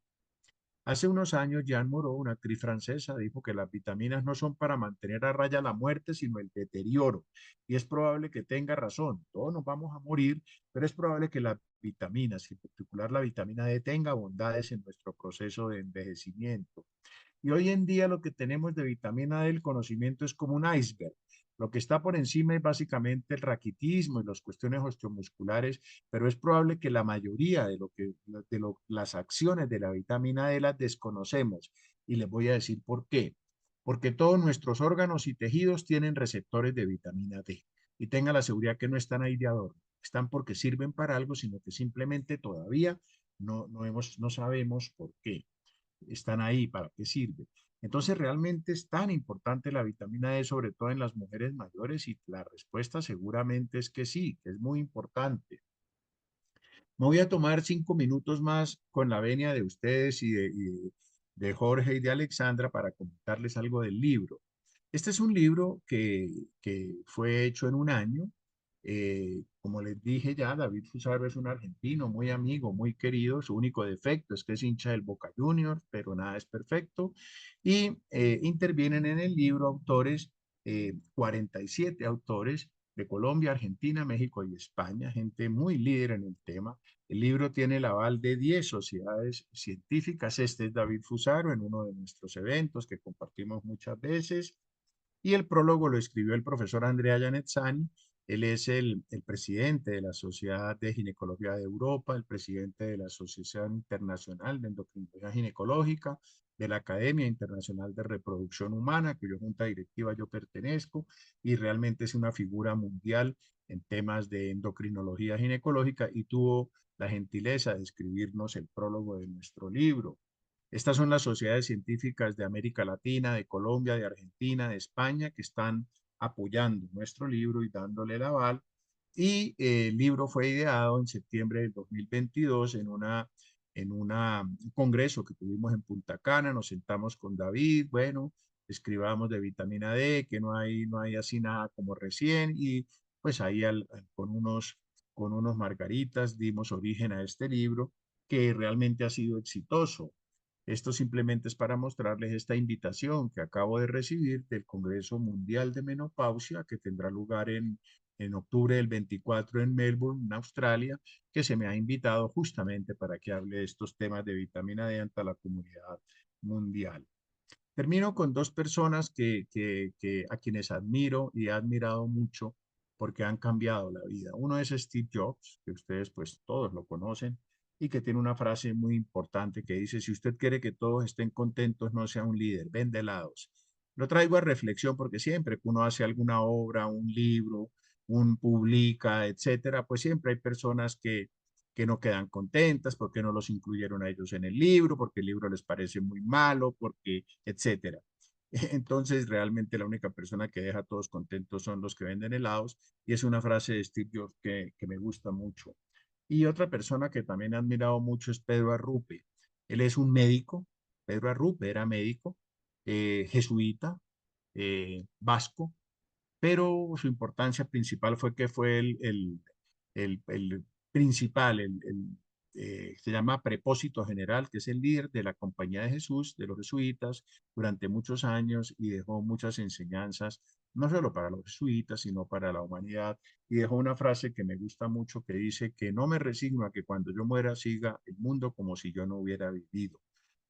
Hace unos años, Jeanne Moreau, una actriz francesa, dijo que las vitaminas no son para mantener a raya la muerte, sino el deterioro. Y es probable que tenga razón. Todos nos vamos a morir, pero es probable que las vitaminas, en particular la vitamina D, tenga bondades en nuestro proceso de envejecimiento. Y hoy en día lo que tenemos de vitamina D, el conocimiento es como un iceberg. Lo que está por encima es básicamente el raquitismo y las cuestiones osteomusculares, pero es probable que la mayoría las acciones de la vitamina D las desconocemos. Y les voy a decir por qué. Porque todos nuestros órganos y tejidos tienen receptores de vitamina D. Y tenga la seguridad que no están ahí de adorno. Están porque sirven para algo, sino que simplemente todavía no sabemos por qué están ahí, para qué sirve. Entonces, realmente es tan importante la vitamina D, sobre todo en las mujeres mayores, y la respuesta seguramente es que sí, que es muy importante. Me voy a tomar 5 minutos más con la venia de ustedes de Jorge y de Alexandra para comentarles algo del libro. Este es un libro que fue hecho en un año Como les dije ya, David Fusaro es un argentino muy amigo, muy querido. Su único defecto es que es hincha del Boca Juniors, pero nada es perfecto. Y intervienen en el libro autores, 47 autores de Colombia, Argentina, México y España, gente muy líder en el tema. El libro tiene el aval de 10 sociedades científicas. Este es David Fusaro en uno de nuestros eventos que compartimos muchas veces. Y el prólogo lo escribió el profesor Andrea Janetzani. Él es el presidente de la Sociedad de Ginecología de Europa, el presidente de la Asociación Internacional de Endocrinología Ginecológica, de la Academia Internacional de Reproducción Humana, cuya junta directiva yo pertenezco, y realmente es una figura mundial en temas de endocrinología ginecológica y tuvo la gentileza de escribirnos el prólogo de nuestro libro. Estas son las sociedades científicas de América Latina, de Colombia, de Argentina, de España, que están apoyando nuestro libro y dándole el aval. Y el libro fue ideado en septiembre del 2022 un congreso que tuvimos en Punta Cana. Nos sentamos con David, bueno, escribamos de vitamina D, que no hay así nada como recién, y pues ahí con unos margaritas dimos origen a este libro que realmente ha sido exitoso. Esto simplemente es para mostrarles esta invitación que acabo de recibir del Congreso Mundial de Menopausia, que tendrá lugar en octubre del 24 en Melbourne, en Australia, que se me ha invitado justamente para que hable de estos temas de vitamina D ante la comunidad mundial. Termino con dos personas a quienes admiro y he admirado mucho porque han cambiado la vida. Uno es Steve Jobs, que ustedes pues todos lo conocen, y que tiene una frase muy importante que dice: si usted quiere que todos estén contentos, no sea un líder, vende helados. Lo traigo a reflexión porque siempre que uno hace alguna obra, un libro, un publica, etcétera, pues siempre hay personas que no quedan contentas porque no los incluyeron a ellos en el libro, porque el libro les parece muy malo, porque, etcétera. Entonces, realmente la única persona que deja a todos contentos son los que venden helados, y es una frase de Steve Jobs que me gusta mucho. Y otra persona que también he admirado mucho es Pedro Arrupe. Él es un médico. Pedro Arrupe era médico, jesuita, vasco, pero su importancia principal fue que fue el principal, se llama prepósito general, que es el líder de la Compañía de Jesús, de los jesuitas, durante muchos años, y dejó muchas enseñanzas, no solo para los jesuitas, sino para la humanidad, y dejó una frase que me gusta mucho que dice que no me resigno a que cuando yo muera siga el mundo como si yo no hubiera vivido.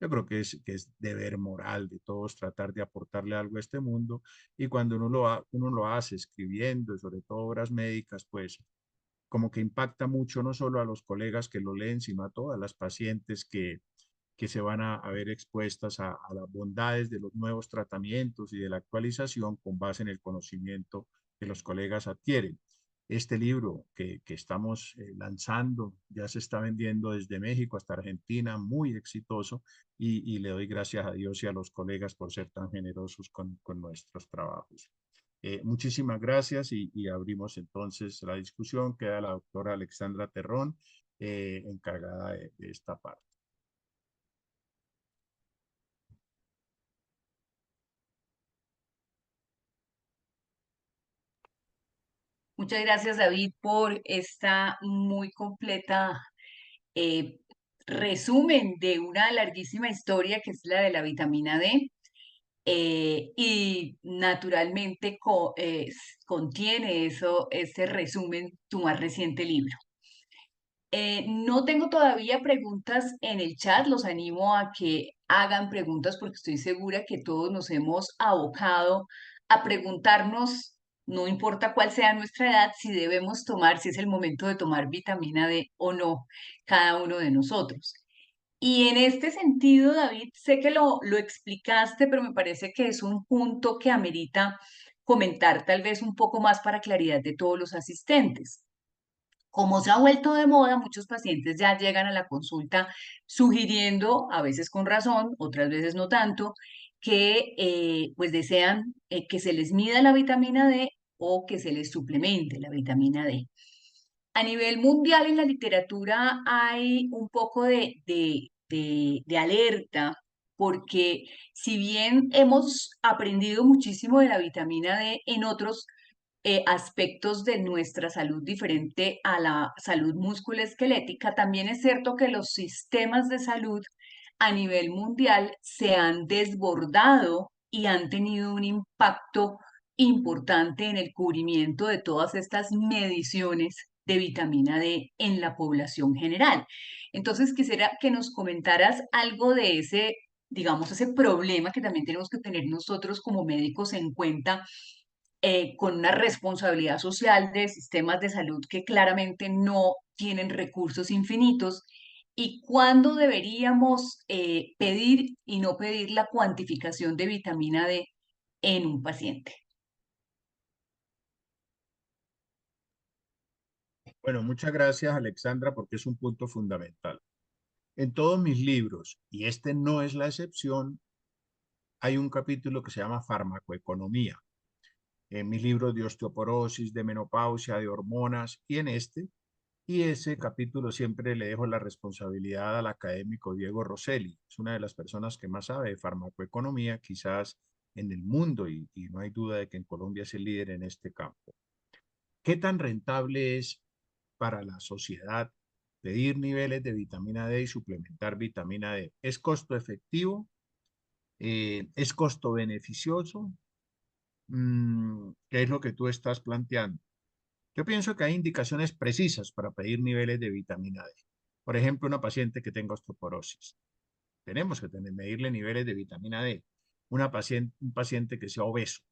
Yo creo que es deber moral de todos tratar de aportarle algo a este mundo, y cuando uno lo hace escribiendo, y sobre todo obras médicas, pues como que impacta mucho no solo a los colegas que lo leen, sino a todas las pacientes que se van a ver expuestas a las bondades de los nuevos tratamientos y de la actualización con base en el conocimiento que los colegas adquieren. Este libro que estamos lanzando ya se está vendiendo desde México hasta Argentina, muy exitoso, y le doy gracias a Dios y a los colegas por ser tan generosos con nuestros trabajos. Muchísimas gracias, y abrimos entonces la discusión. Queda la doctora Alexandra Terrón, encargada de esta parte. Muchas gracias, David, por esta muy completa eh, resumen de una larguísima historia que es la de la vitamina D. Y naturalmente contiene ese resumen, tu más reciente libro. No tengo todavía preguntas en el chat, los animo a que hagan preguntas porque estoy segura que todos nos hemos abocado a preguntarnos, no importa cuál sea nuestra edad, si debemos tomar, si es el momento de tomar vitamina D o no, cada uno de nosotros. Y en este sentido, David, sé que lo explicaste, pero me parece que es un punto que amerita comentar tal vez un poco más para claridad de todos los asistentes. Como se ha vuelto de moda, muchos pacientes ya llegan a la consulta sugiriendo, a veces con razón, otras veces no tanto, que pues desean que se les mida la vitamina D o que se les suplemente la vitamina D. A nivel mundial en la literatura hay un poco de alerta porque si bien hemos aprendido muchísimo de la vitamina D en otros aspectos de nuestra salud diferente a la salud musculoesquelética, también es cierto que los sistemas de salud a nivel mundial se han desbordado y han tenido un impacto importante en el cubrimiento de todas estas mediciones de vitamina D en la población general. Entonces, quisiera que nos comentaras algo de ese, digamos, ese problema que también tenemos que tener nosotros como médicos en cuenta, con una responsabilidad social de sistemas de salud que claramente no tienen recursos infinitos, y cuándo deberíamos pedir y no pedir la cuantificación de vitamina D en un paciente. Bueno, muchas gracias, Alexandra, porque es un punto fundamental. En todos mis libros, y este no es la excepción, hay un capítulo que se llama farmacoeconomía. En mis libros de osteoporosis, de menopausia, de hormonas, y en este, y ese capítulo siempre le dejo la responsabilidad al académico Diego Rosselli. Es una de las personas que más sabe de farmacoeconomía, quizás en el mundo, y no hay duda de que en Colombia es el líder en este campo. ¿Qué tan rentable es para la sociedad pedir niveles de vitamina D y suplementar vitamina D? ¿Es costo efectivo? ¿Es costo beneficioso? ¿Qué es lo que tú estás planteando? Yo pienso que hay indicaciones precisas para pedir niveles de vitamina D. Por ejemplo, una paciente que tenga osteoporosis. Tenemos que medirle niveles de vitamina D. Un paciente que sea obeso,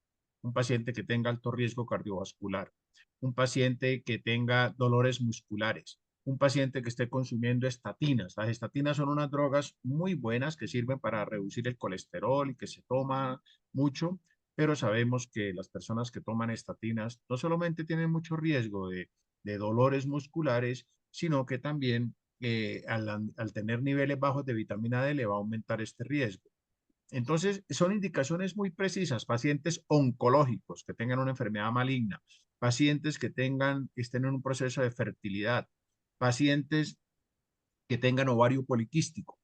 un paciente que tenga alto riesgo cardiovascular, un paciente que tenga dolores musculares, un paciente que esté consumiendo estatinas. Las estatinas son unas drogas muy buenas que sirven para reducir el colesterol y que se toma mucho, pero sabemos que las personas que toman estatinas no solamente tienen mucho riesgo de dolores musculares, sino que también al tener niveles bajos de vitamina D le va a aumentar este riesgo. Entonces, son indicaciones muy precisas, pacientes oncológicos que tengan una enfermedad maligna, pacientes que estén en un proceso de fertilidad, pacientes que tengan ovario poliquístico.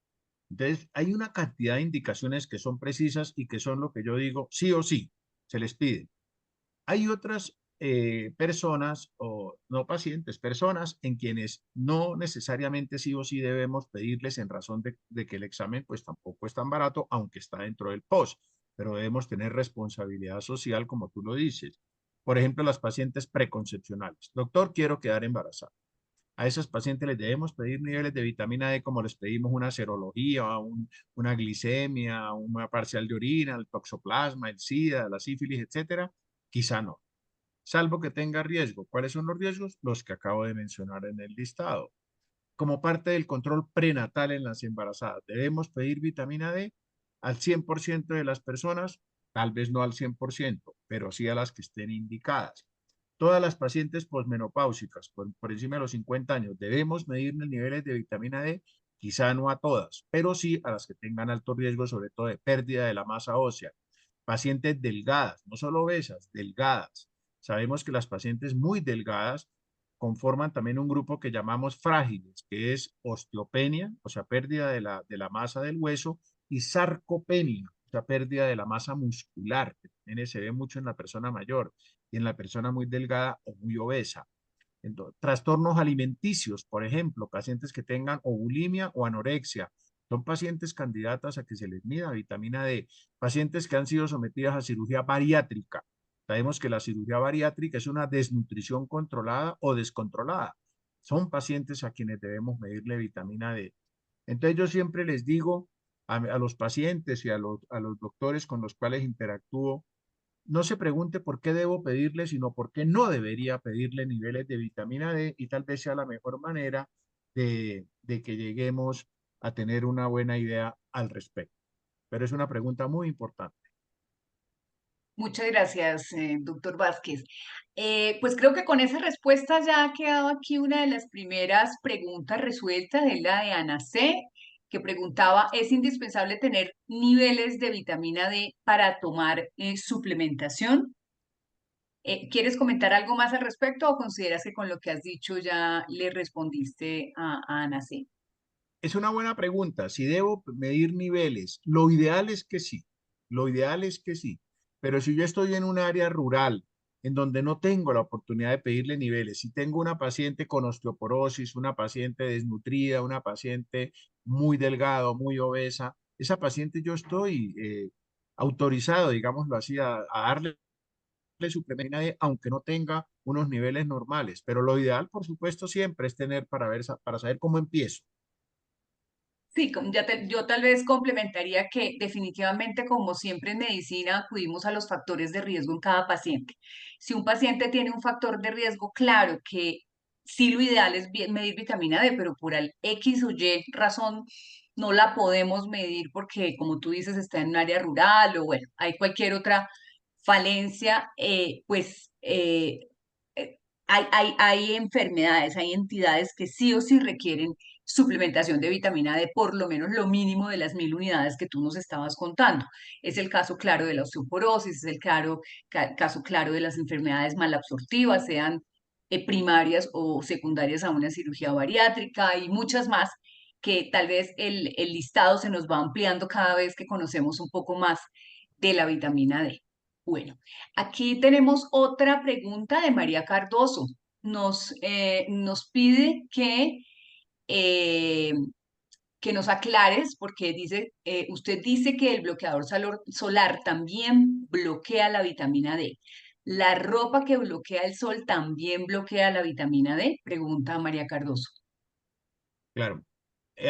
Entonces, hay una cantidad de indicaciones que son precisas y que son lo que yo digo, sí o sí, se les pide. Hay otras personas, o no pacientes, personas en quienes no necesariamente sí o sí debemos pedirles en razón de que el examen pues tampoco es tan barato, aunque está dentro del POS, pero debemos tener responsabilidad social como tú lo dices. Por ejemplo, las pacientes preconcepcionales. Doctor, quiero quedar embarazada. A esos pacientes les debemos pedir niveles de vitamina D como les pedimos una serología, una glicemia, una parcial de orina, el toxoplasma, el SIDA, la sífilis, etcétera. Quizá no, salvo que tenga riesgo. ¿Cuáles son los riesgos? Los que acabo de mencionar en el listado. Como parte del control prenatal en las embarazadas, debemos pedir vitamina D al 100% de las personas, tal vez no al 100%, pero sí a las que estén indicadas. Todas las pacientes posmenopáusicas por encima de los 50 años debemos medir los niveles de vitamina D, quizá no a todas, pero sí a las que tengan alto riesgo, sobre todo de pérdida de la masa ósea. Pacientes delgadas, no solo obesas, delgadas. Sabemos que las pacientes muy delgadas conforman también un grupo que llamamos frágiles, que es osteopenia, o sea, pérdida de la masa del hueso, y sarcopenia, o sea, pérdida de la masa muscular, que también se ve mucho en la persona mayor y en la persona muy delgada o muy obesa. Entonces, trastornos alimenticios, por ejemplo, pacientes que tengan o bulimia o anorexia, son pacientes candidatas a que se les mida vitamina D. Pacientes que han sido sometidas a cirugía bariátrica. Sabemos que la cirugía bariátrica es una desnutrición controlada o descontrolada. Son pacientes a quienes debemos medirle vitamina D. Entonces yo siempre les digo a los pacientes y a los doctores con los cuales interactúo, no se pregunte por qué debo pedirle, sino por qué no debería pedirle niveles de vitamina D, y tal vez sea la mejor manera de que lleguemos a tener una buena idea al respecto. Pero es una pregunta muy importante. Muchas gracias, doctor Vázquez. Pues creo que con esa respuesta ya ha quedado aquí una de las primeras preguntas resueltas, es la de Ana C., que preguntaba, ¿es indispensable tener niveles de vitamina D para tomar suplementación? ¿Quieres comentar algo más al respecto o consideras que con lo que has dicho ya le respondiste a Ana C.? Es una buena pregunta. Si debo medir niveles, lo ideal es que sí. Lo ideal es que sí. Pero si yo estoy en un área rural en donde no tengo la oportunidad de pedirle niveles. Si tengo una paciente con osteoporosis, una paciente desnutrida, una paciente muy delgada, muy obesa, esa paciente yo estoy autorizado, digámoslo así, a darle suplemento D, aunque no tenga unos niveles normales. Pero lo ideal, por supuesto, siempre es tener para ver, para saber cómo empiezo. Sí, yo tal vez complementaría que definitivamente, como siempre en medicina, acudimos a los factores de riesgo en cada paciente. Si un paciente tiene un factor de riesgo, claro que sí lo ideal es medir vitamina D, pero por el X o Y razón no la podemos medir porque, como tú dices, está en un área rural o bueno, hay cualquier otra falencia, hay enfermedades, hay entidades que sí o sí requieren suplementación de vitamina D, por lo menos lo mínimo de las 1000 unidades que tú nos estabas contando. Es el caso claro de la osteoporosis, es el caso claro de las enfermedades malabsortivas, sean primarias o secundarias a una cirugía bariátrica y muchas más que tal vez el listado se nos va ampliando cada vez que conocemos un poco más de la vitamina D. Bueno, aquí tenemos otra pregunta de María Cardoso. Nos pide eh, que nos aclares, porque dice, usted dice que el bloqueador solar también bloquea la vitamina D. ¿La ropa que bloquea el sol también bloquea la vitamina D? Pregunta María Cardoso. Claro.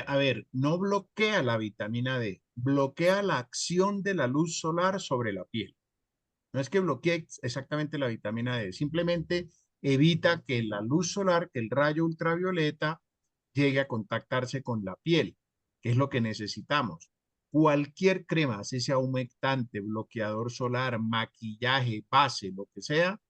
A ver, no bloquea la vitamina D, bloquea la acción de la luz solar sobre la piel. No es que bloquee exactamente la vitamina D, simplemente evita que la luz solar, que el rayo ultravioleta llegue a contactarse con la piel, que es lo que necesitamos. Cualquier crema, así sea humectante, bloqueador solar, maquillaje, base, lo que sea,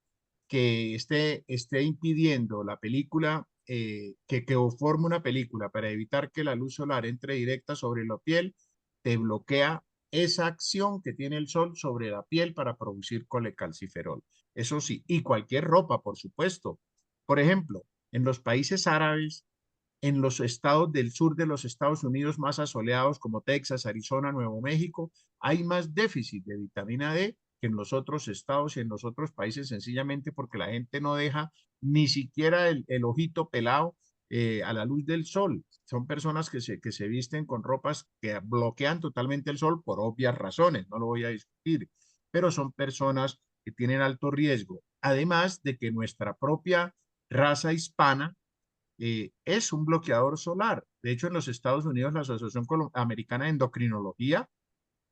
que esté impidiendo la película, que forme una película para evitar que la luz solar entre directa sobre la piel, te bloquea esa acción que tiene el sol sobre la piel para producir colecalciferol. Eso sí, y cualquier ropa, por supuesto. Por ejemplo, en los países árabes, en los estados del sur de los Estados Unidos más asoleados como Texas, Arizona, Nuevo México, hay más déficit de vitamina D que en los otros estados y en los otros países, sencillamente porque la gente no deja ni siquiera el ojito pelado a la luz del sol. Son personas que se visten con ropas que bloquean totalmente el sol por obvias razones, no lo voy a discutir, pero son personas que tienen alto riesgo. Además de que nuestra propia raza hispana es un bloqueador solar. De hecho, en los Estados Unidos, la Asociación Americana de Endocrinología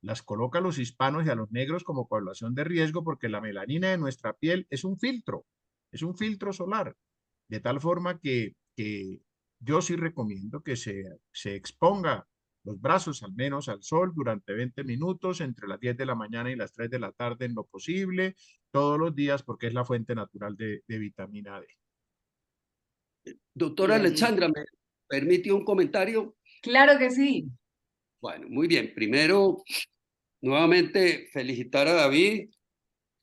las coloca a los hispanos y a los negros como población de riesgo porque la melanina de nuestra piel es un filtro solar. De tal forma que yo sí recomiendo que se exponga los brazos al menos al sol durante 20 minutos entre las 10 de la mañana y las 3 de la tarde en lo posible, todos los días porque es la fuente natural de vitamina D. Doctora Bien. Alexandra, ¿me permite un comentario? Claro que sí. Bueno, muy bien. Primero, nuevamente felicitar a David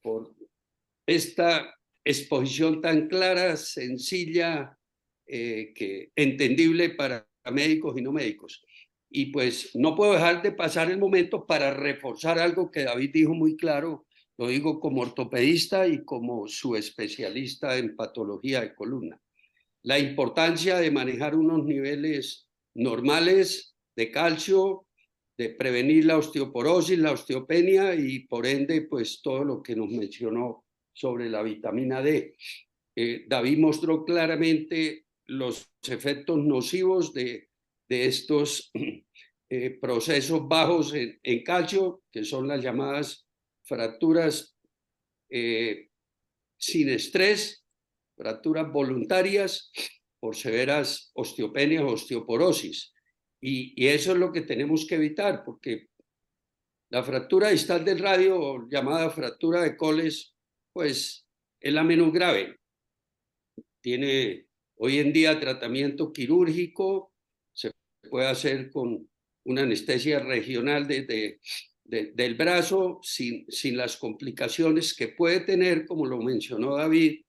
por esta exposición tan clara, sencilla, que entendible para médicos y no médicos. Y pues no puedo dejar de pasar el momento para reforzar algo que David dijo muy claro, lo digo como ortopedista y como su especialista en patología de columna. La importancia de manejar unos niveles normales de calcio, de prevenir la osteoporosis, la osteopenia y por ende, pues todo lo que nos mencionó sobre la vitamina D. David mostró claramente los efectos nocivos de estos procesos bajos en calcio, que son las llamadas fracturas sin estrés, fracturas voluntarias por severas osteopenias o osteoporosis. Y eso es lo que tenemos que evitar, porque la fractura distal del radio, llamada fractura de Coles, pues es la menos grave. Tiene hoy en día tratamiento quirúrgico, se puede hacer con una anestesia regional del brazo sin las complicaciones que puede tener, como lo mencionó David,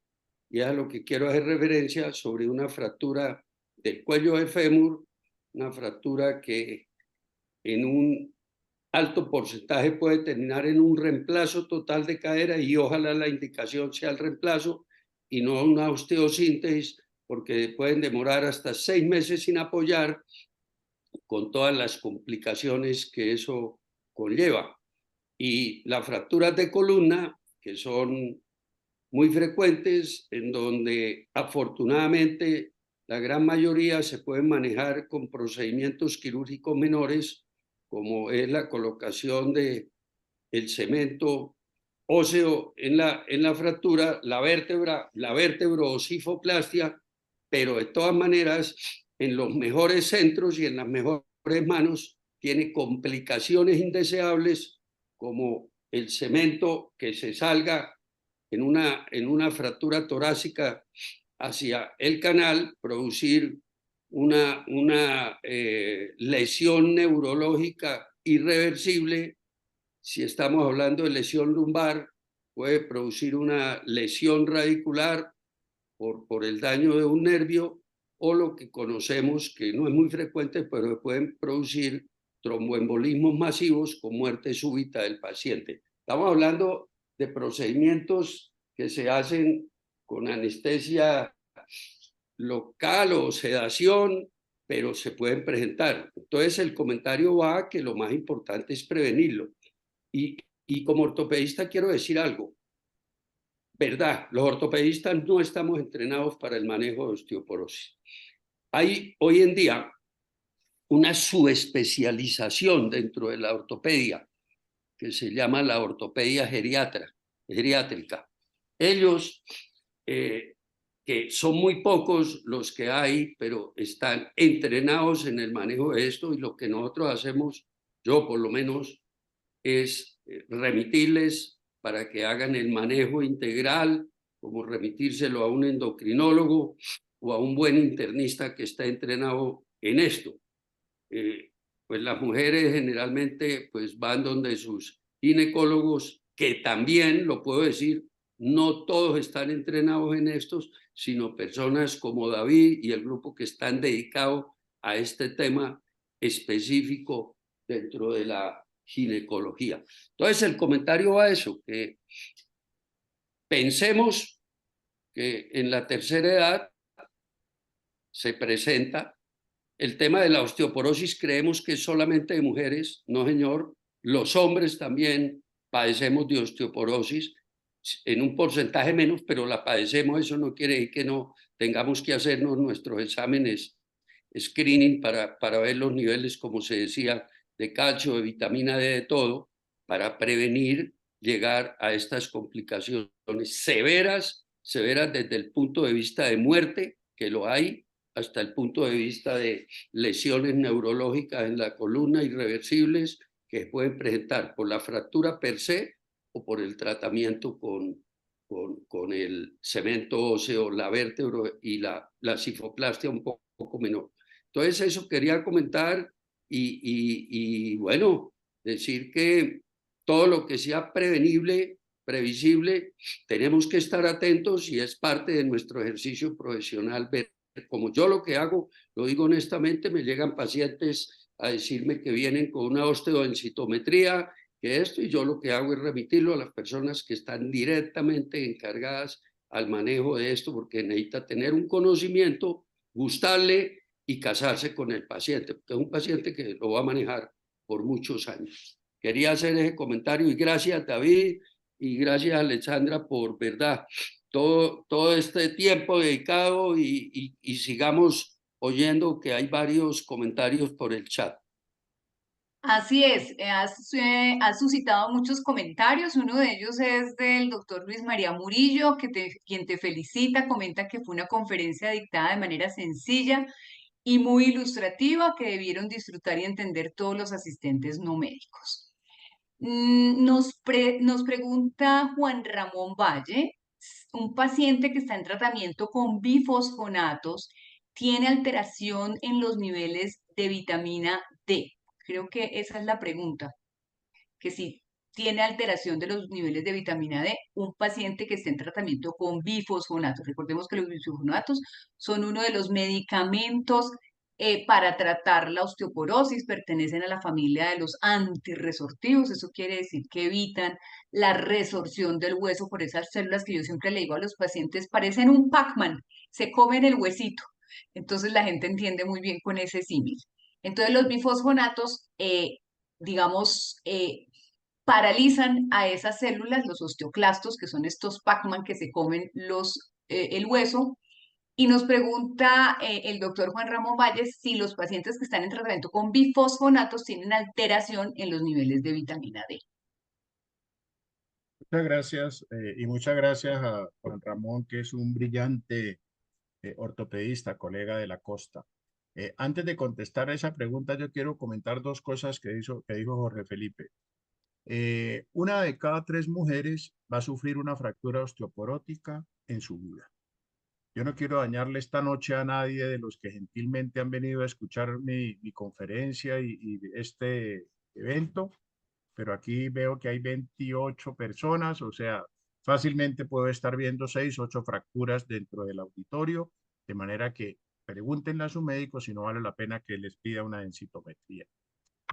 y es a lo que quiero hacer referencia sobre una fractura del cuello del fémur, una fractura que en un alto porcentaje puede terminar en un reemplazo total de cadera y ojalá la indicación sea el reemplazo y no una osteosíntesis, porque pueden demorar hasta 6 meses sin apoyar con todas las complicaciones que eso conlleva. Y las fracturas de columna, que son muy frecuentes, en donde afortunadamente la gran mayoría se pueden manejar con procedimientos quirúrgicos menores, como es la colocación de el cemento óseo en la fractura, la vertebrosifoplastia, pero de todas maneras, en los mejores centros y en las mejores manos, tiene complicaciones indeseables como el cemento que se salga en una fractura torácica hacia el canal, producir una lesión neurológica irreversible. Si estamos hablando de lesión lumbar, puede producir una lesión radicular por el daño de un nervio o lo que conocemos, que no es muy frecuente, pero pueden producir tromboembolismos masivos con muerte súbita del paciente. Estamos hablando de procedimientos que se hacen con anestesia local o sedación, pero se pueden presentar. Entonces el comentario va a que lo más importante es prevenirlo. Y como ortopedista quiero decir algo. Verdad, los ortopedistas no estamos entrenados para el manejo de osteoporosis. Hay hoy en día una subespecialización dentro de la ortopedia que se llama la ortopedia geriátrica. Ellos, que son muy pocos los que hay, pero están entrenados en el manejo de esto y lo que nosotros hacemos, yo por lo menos, es remitirles para que hagan el manejo integral, como remitírselo a un endocrinólogo o a un buen internista que está entrenado en esto. Pues las mujeres generalmente pues van donde sus ginecólogos, que también, lo puedo decir, no todos están entrenados en estos, sino personas como David y el grupo que están dedicados a este tema específico dentro de la ginecología. Entonces el comentario va a eso, que pensemos que en la tercera edad se presenta el tema de la osteoporosis. Creemos que es solamente de mujeres. No, señor, los hombres también padecemos de osteoporosis en un porcentaje menos, pero la padecemos. Eso no quiere decir que no tengamos que hacernos nuestros exámenes screening para ver los niveles, como se decía, de calcio, de vitamina D, de todo, para prevenir llegar a estas complicaciones severas desde el punto de vista de muerte, que lo hay, hasta el punto de vista de lesiones neurológicas en la columna irreversibles que pueden presentar por la fractura per se o por el tratamiento con el cemento óseo, la vértebra y la cifoplastia un poco menor. Entonces eso quería comentar y bueno, decir que todo lo que sea prevenible, previsible, tenemos que estar atentos y es parte de nuestro ejercicio profesional ver. Como yo lo que hago, lo digo honestamente, me llegan pacientes a decirme que vienen con una osteodensitometría, que esto, y yo lo que hago es remitirlo a las personas que están directamente encargadas al manejo de esto, porque necesita tener un conocimiento, gustarle y casarse con el paciente, porque es un paciente que lo va a manejar por muchos años. Quería hacer ese comentario y gracias, David, y gracias, Alexandra, por verdad todo este tiempo dedicado y sigamos oyendo que hay varios comentarios por el chat. Así es, has suscitado muchos comentarios. Uno de ellos es del doctor Luis María Murillo, quien te felicita, comenta que fue una conferencia dictada de manera sencilla y muy ilustrativa que debieron disfrutar y entender todos los asistentes no médicos. Nos pregunta Juan Ramón Valle, un paciente que está en tratamiento con bifosfonatos tiene alteración en los niveles de vitamina D. Creo que esa es la pregunta, que si tiene alteración de los niveles de vitamina D, un paciente que esté en tratamiento con bifosfonatos. Recordemos que los bifosfonatos son uno de los medicamentos para tratar la osteoporosis, pertenecen a la familia de los antirresortivos. Eso quiere decir que evitan la resorción del hueso por esas células que yo siempre le digo a los pacientes, parecen un Pac-Man, se comen el huesito. Entonces la gente entiende muy bien con ese símil. Entonces los bifosfonatos, digamos, paralizan a esas células, los osteoclastos, que son estos Pac-Man que se comen el hueso. Y nos pregunta el doctor Juan Ramón Valles si los pacientes que están en tratamiento con bifosfonatos tienen alteración en los niveles de vitamina D. Muchas gracias y muchas gracias a Juan Ramón, que es un brillante ortopedista, colega de la costa. Antes de contestar a esa pregunta, yo quiero comentar dos cosas que dijo Jorge Felipe. Una de cada 3 mujeres va a sufrir una fractura osteoporótica en su vida. Yo no quiero dañarle esta noche a nadie de los que gentilmente han venido a escuchar mi conferencia y este evento, pero aquí veo que hay 28 personas, o sea, fácilmente puedo estar viendo 6, 8 fracturas dentro del auditorio, de manera que pregúntenle a su médico si no vale la pena que les pida una densitometría.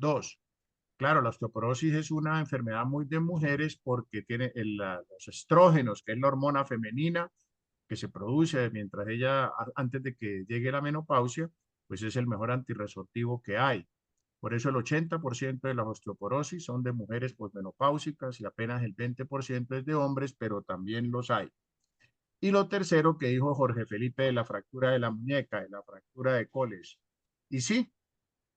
2, claro, la osteoporosis es una enfermedad muy de mujeres porque tiene los estrógenos, que es la hormona femenina que se produce mientras antes de que llegue la menopausia, pues es el mejor antirresortivo que hay. Por eso el 80% de las osteoporosis son de mujeres posmenopáusicas y apenas el 20% es de hombres, pero también los hay. Y lo tercero que dijo Jorge Felipe de la fractura de la muñeca, de la fractura de Coles. Y sí,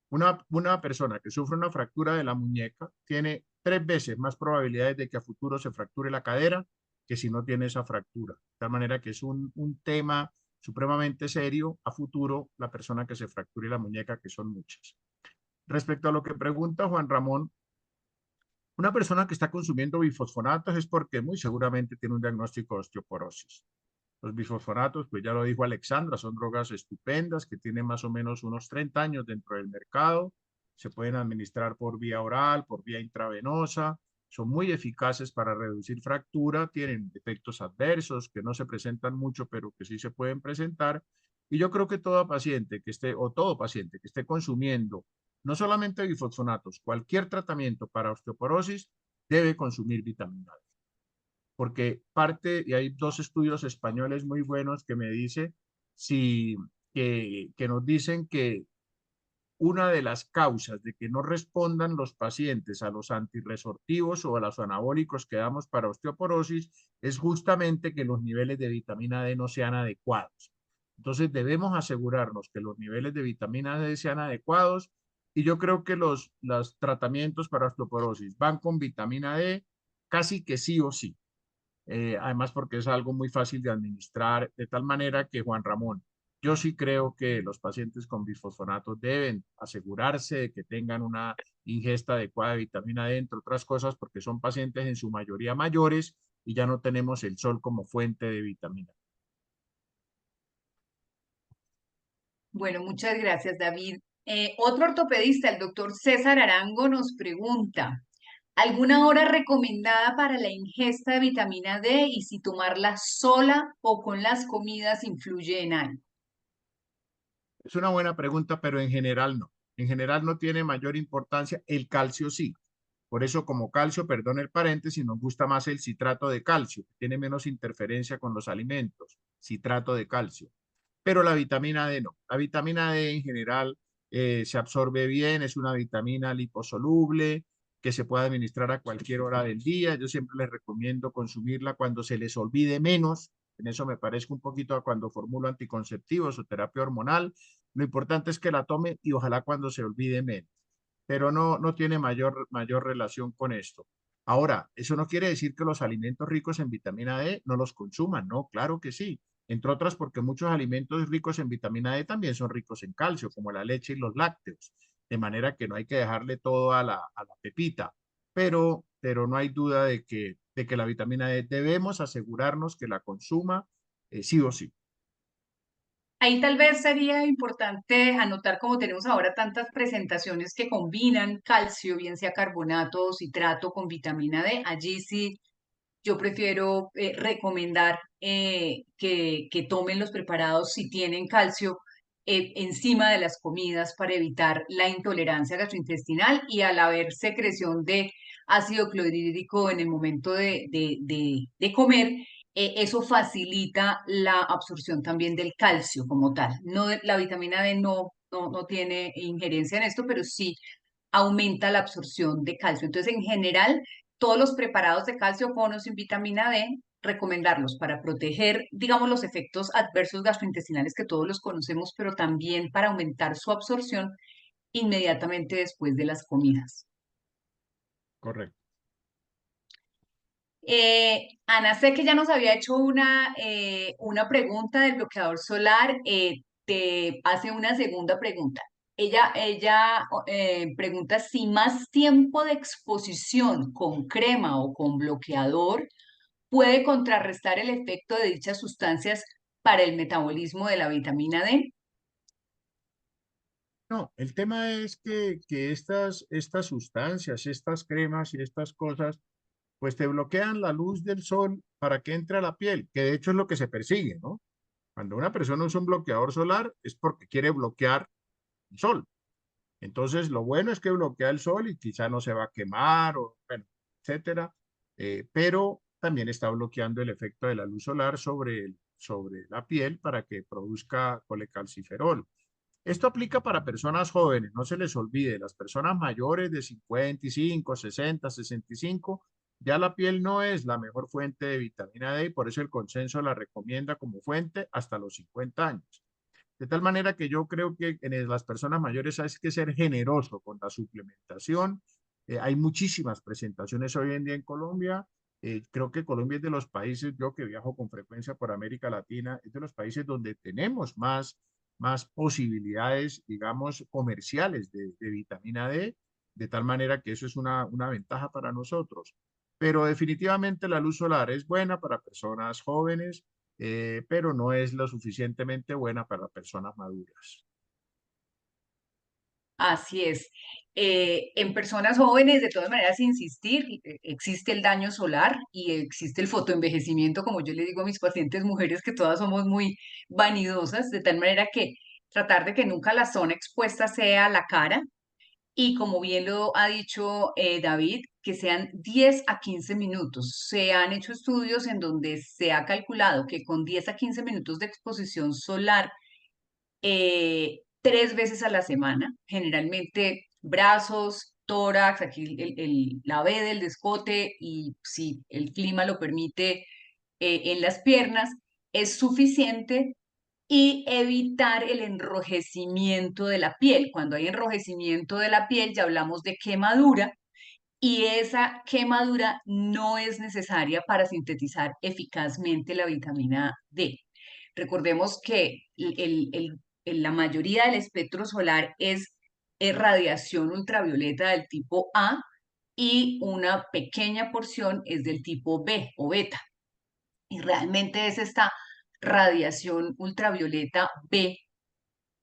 una persona que sufre una fractura de la muñeca tiene 3 veces más probabilidades de que a futuro se fracture la cadera que si no tiene esa fractura. De tal manera que es un tema supremamente serio a futuro la persona que se fracture la muñeca, que son muchas. Respecto a lo que pregunta Juan Ramón, una persona que está consumiendo bifosfonatos es porque muy seguramente tiene un diagnóstico de osteoporosis. Los bifosfonatos, pues ya lo dijo Alexandra, son drogas estupendas que tienen más o menos unos 30 años dentro del mercado. Se pueden administrar por vía oral, por vía intravenosa. Son muy eficaces para reducir fractura, tienen efectos adversos que no se presentan mucho, pero que sí se pueden presentar. Y yo creo que todo paciente que esté consumiendo no solamente bifosfonatos, cualquier tratamiento para osteoporosis debe consumir vitamina D. Porque y hay 2 estudios españoles muy buenos que me dice que nos dicen que una de las causas de que no respondan los pacientes a los antirresortivos o a los anabólicos que damos para osteoporosis es justamente que los niveles de vitamina D no sean adecuados. Entonces debemos asegurarnos que los niveles de vitamina D sean adecuados y yo creo que los tratamientos para osteoporosis van con vitamina D casi que sí o sí. Además porque es algo muy fácil de administrar, de tal manera que Juan Ramón, yo sí creo que los pacientes con bifosfonatos deben asegurarse de que tengan una ingesta adecuada de vitamina D, entre otras cosas, porque son pacientes en su mayoría mayores y ya no tenemos el sol como fuente de vitamina. Bueno, muchas gracias, David. Otro ortopedista, el doctor César Arango, nos pregunta, ¿alguna hora recomendada para la ingesta de vitamina D y si tomarla sola o con las comidas influye en algo? Es una buena pregunta, pero en general no. En general no tiene mayor importancia. El calcio sí. Por eso, como calcio, perdón el paréntesis, nos gusta más el citrato de calcio, que tiene menos interferencia con los alimentos, citrato de calcio. Pero la vitamina D no. La vitamina D en general se absorbe bien, es una vitamina liposoluble que se puede administrar a cualquier hora del día. Yo siempre les recomiendo consumirla cuando se les olvide menos. En eso me parezco un poquito a cuando formulo anticonceptivos o terapia hormonal. Lo importante es que la tome y ojalá cuando se olvide menos, pero no tiene mayor relación con esto. Ahora, eso no quiere decir que los alimentos ricos en vitamina D no los consuman, no, claro que sí. Entre otras porque muchos alimentos ricos en vitamina D también son ricos en calcio, como la leche y los lácteos, de manera que no hay que dejarle todo a la pepita, pero no hay duda de que la vitamina D debemos asegurarnos que la consuma sí o sí. Ahí tal vez sería importante anotar, como tenemos ahora tantas presentaciones que combinan calcio, bien sea carbonato o citrato con vitamina D, allí sí yo prefiero recomendar que tomen los preparados si tienen calcio encima de las comidas para evitar la intolerancia gastrointestinal, y al haber secreción de ácido clorhídrico en el momento de comer, eso facilita la absorción también del calcio como tal. No, la vitamina D no tiene injerencia en esto, pero sí aumenta la absorción de calcio. Entonces, en general, todos los preparados de calcio con o sin vitamina D, recomendarlos para proteger, digamos, los efectos adversos gastrointestinales que todos los conocemos, pero también para aumentar su absorción inmediatamente después de las comidas. Correcto. Ana, sé que ya nos había hecho una pregunta del bloqueador solar. Te hace una segunda pregunta. Ella pregunta si más tiempo de exposición con crema o con bloqueador puede contrarrestar el efecto de dichas sustancias para el metabolismo de la vitamina D. No, el tema es que estas sustancias, estas cremas y estas cosas, pues te bloquean la luz del sol para que entre a la piel, que de hecho es lo que se persigue, ¿no? Cuando una persona usa un bloqueador solar es porque quiere bloquear el sol. Entonces, lo bueno es que bloquea el sol y quizá no se va a quemar, o, bueno, etcétera, pero también está bloqueando el efecto de la luz solar sobre la piel para que produzca colecalciferol. Esto aplica para personas jóvenes, no se les olvide, las personas mayores de 55, 60, 65, ya la piel no es la mejor fuente de vitamina D y por eso el consenso la recomienda como fuente hasta los 50 años. De tal manera que yo creo que en las personas mayores hay que ser generoso con la suplementación. Hay muchísimas presentaciones hoy en día en Colombia. Creo que Colombia es de los países, yo que viajo con frecuencia por América Latina, es de los países donde tenemos más posibilidades, digamos, comerciales de vitamina D, de tal manera que eso es una ventaja para nosotros. Pero definitivamente la luz solar es buena para personas jóvenes, pero no es lo suficientemente buena para personas maduras. Así es. En personas jóvenes, de todas maneras, insistir, existe el daño solar y existe el fotoenvejecimiento, como yo le digo a mis pacientes mujeres, que todas somos muy vanidosas, de tal manera que tratar de que nunca la zona expuesta sea la cara, y como bien lo ha dicho David, que sean 10 a 15 minutos. Se han hecho estudios en donde se ha calculado que con 10 a 15 minutos de exposición solar, 3 veces a la semana, generalmente brazos, tórax, aquí la B del descote, y si el clima lo permite, en las piernas, es suficiente, y evitar el enrojecimiento de la piel. Cuando hay enrojecimiento de la piel ya hablamos de quemadura, y esa quemadura no es necesaria para sintetizar eficazmente la vitamina D. Recordemos que la mayoría del espectro solar es radiación ultravioleta del tipo A, y una pequeña porción es del tipo B o beta. Y realmente es esta radiación ultravioleta B,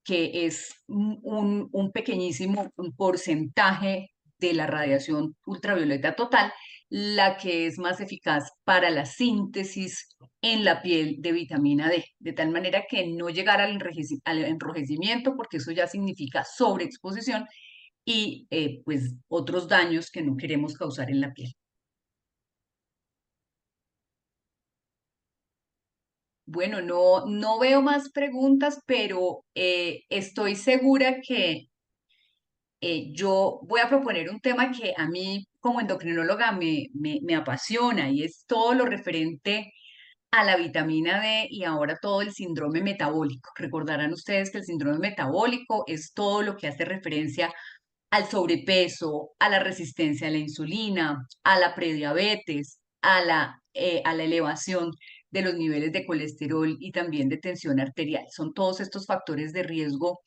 que es un pequeñísimo porcentaje de la radiación ultravioleta total, la que es más eficaz para la síntesis en la piel de vitamina D, de tal manera que no llegar al enrojecimiento, porque eso ya significa sobreexposición y pues otros daños que no queremos causar en la piel. Bueno, no veo más preguntas, pero estoy segura que yo voy a proponer un tema que a mí como endocrinóloga me apasiona, y es todo lo referente a la vitamina D y ahora todo el síndrome metabólico. Recordarán ustedes que el síndrome metabólico es todo lo que hace referencia al sobrepeso, a la resistencia a la insulina, a la prediabetes, a la elevación de los niveles de colesterol y también de tensión arterial. Son todos estos factores de riesgo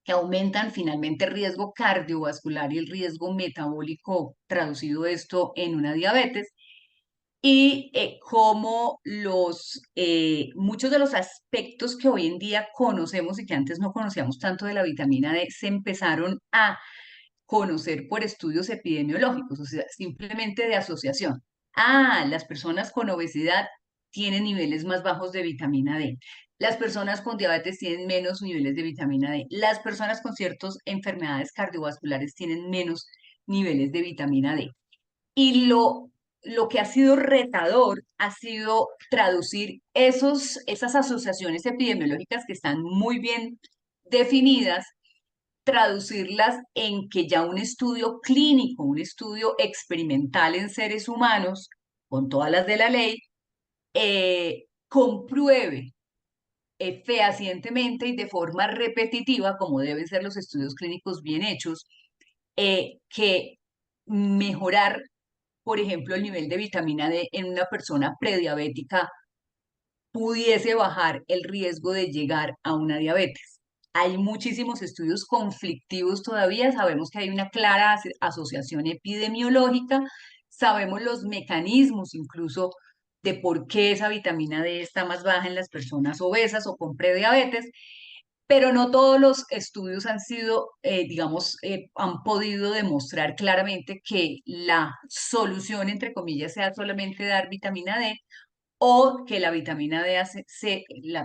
que aumentan finalmente el riesgo cardiovascular y el riesgo metabólico, traducido esto en una diabetes, y cómo muchos de los aspectos que hoy en día conocemos y que antes no conocíamos tanto de la vitamina D se empezaron a conocer por estudios epidemiológicos, o sea, simplemente de asociación. Las personas con obesidad tienen niveles más bajos de vitamina D. Las personas con diabetes tienen menos niveles de vitamina D. Las personas con ciertas enfermedades cardiovasculares tienen menos niveles de vitamina D. Y lo que ha sido retador ha sido traducir esas asociaciones epidemiológicas que están muy bien definidas, traducirlas en que ya un estudio clínico, un estudio experimental en seres humanos, con todas las de la ley, compruebe fehacientemente y de forma repetitiva, como deben ser los estudios clínicos bien hechos, que mejorar, por ejemplo, el nivel de vitamina D en una persona prediabética pudiese bajar el riesgo de llegar a una diabetes. Hay muchísimos estudios conflictivos todavía, sabemos que hay una clara asociación epidemiológica, sabemos los mecanismos incluso de por qué esa vitamina D está más baja en las personas obesas o con prediabetes, pero no todos los estudios han sido, digamos, han podido demostrar claramente que la solución, entre comillas, sea solamente dar vitamina D o que la vitamina D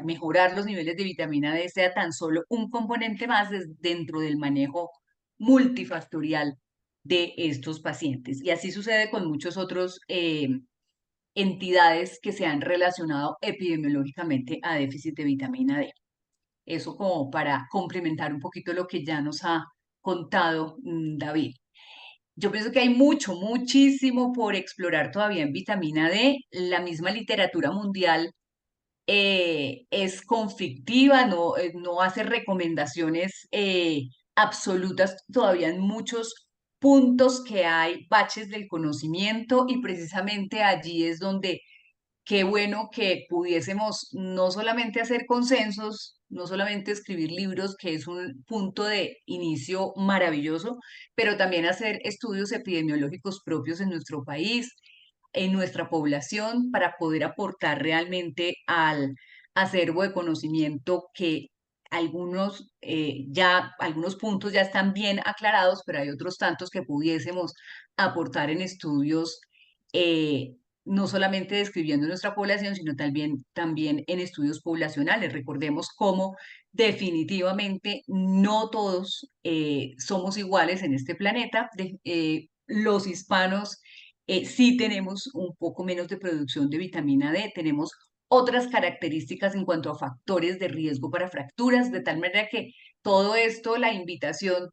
mejorar los niveles de vitamina D sea tan solo un componente más dentro del manejo multifactorial de estos pacientes. Y así sucede con muchos otros entidades que se han relacionado epidemiológicamente a déficit de vitamina D. Eso como para complementar un poquito lo que ya nos ha contado David. Yo pienso que hay muchísimo por explorar todavía en vitamina D. La misma literatura mundial es conflictiva, no hace recomendaciones absolutas todavía en muchos puntos que hay baches del conocimiento y precisamente allí es donde qué bueno que pudiésemos no solamente hacer consensos, no solamente escribir libros, que es un punto de inicio maravilloso, pero también hacer estudios epidemiológicos propios en nuestro país, en nuestra población, para poder aportar realmente al acervo de conocimiento que algunos puntos ya están bien aclarados, pero hay otros tantos que pudiésemos aportar en estudios no solamente describiendo nuestra población, sino también en estudios poblacionales. Recordemos cómo definitivamente no todos somos iguales en este planeta. Los hispanos sí tenemos un poco menos de producción de vitamina D, tenemos otras características en cuanto a factores de riesgo para fracturas, de tal manera que todo esto, la invitación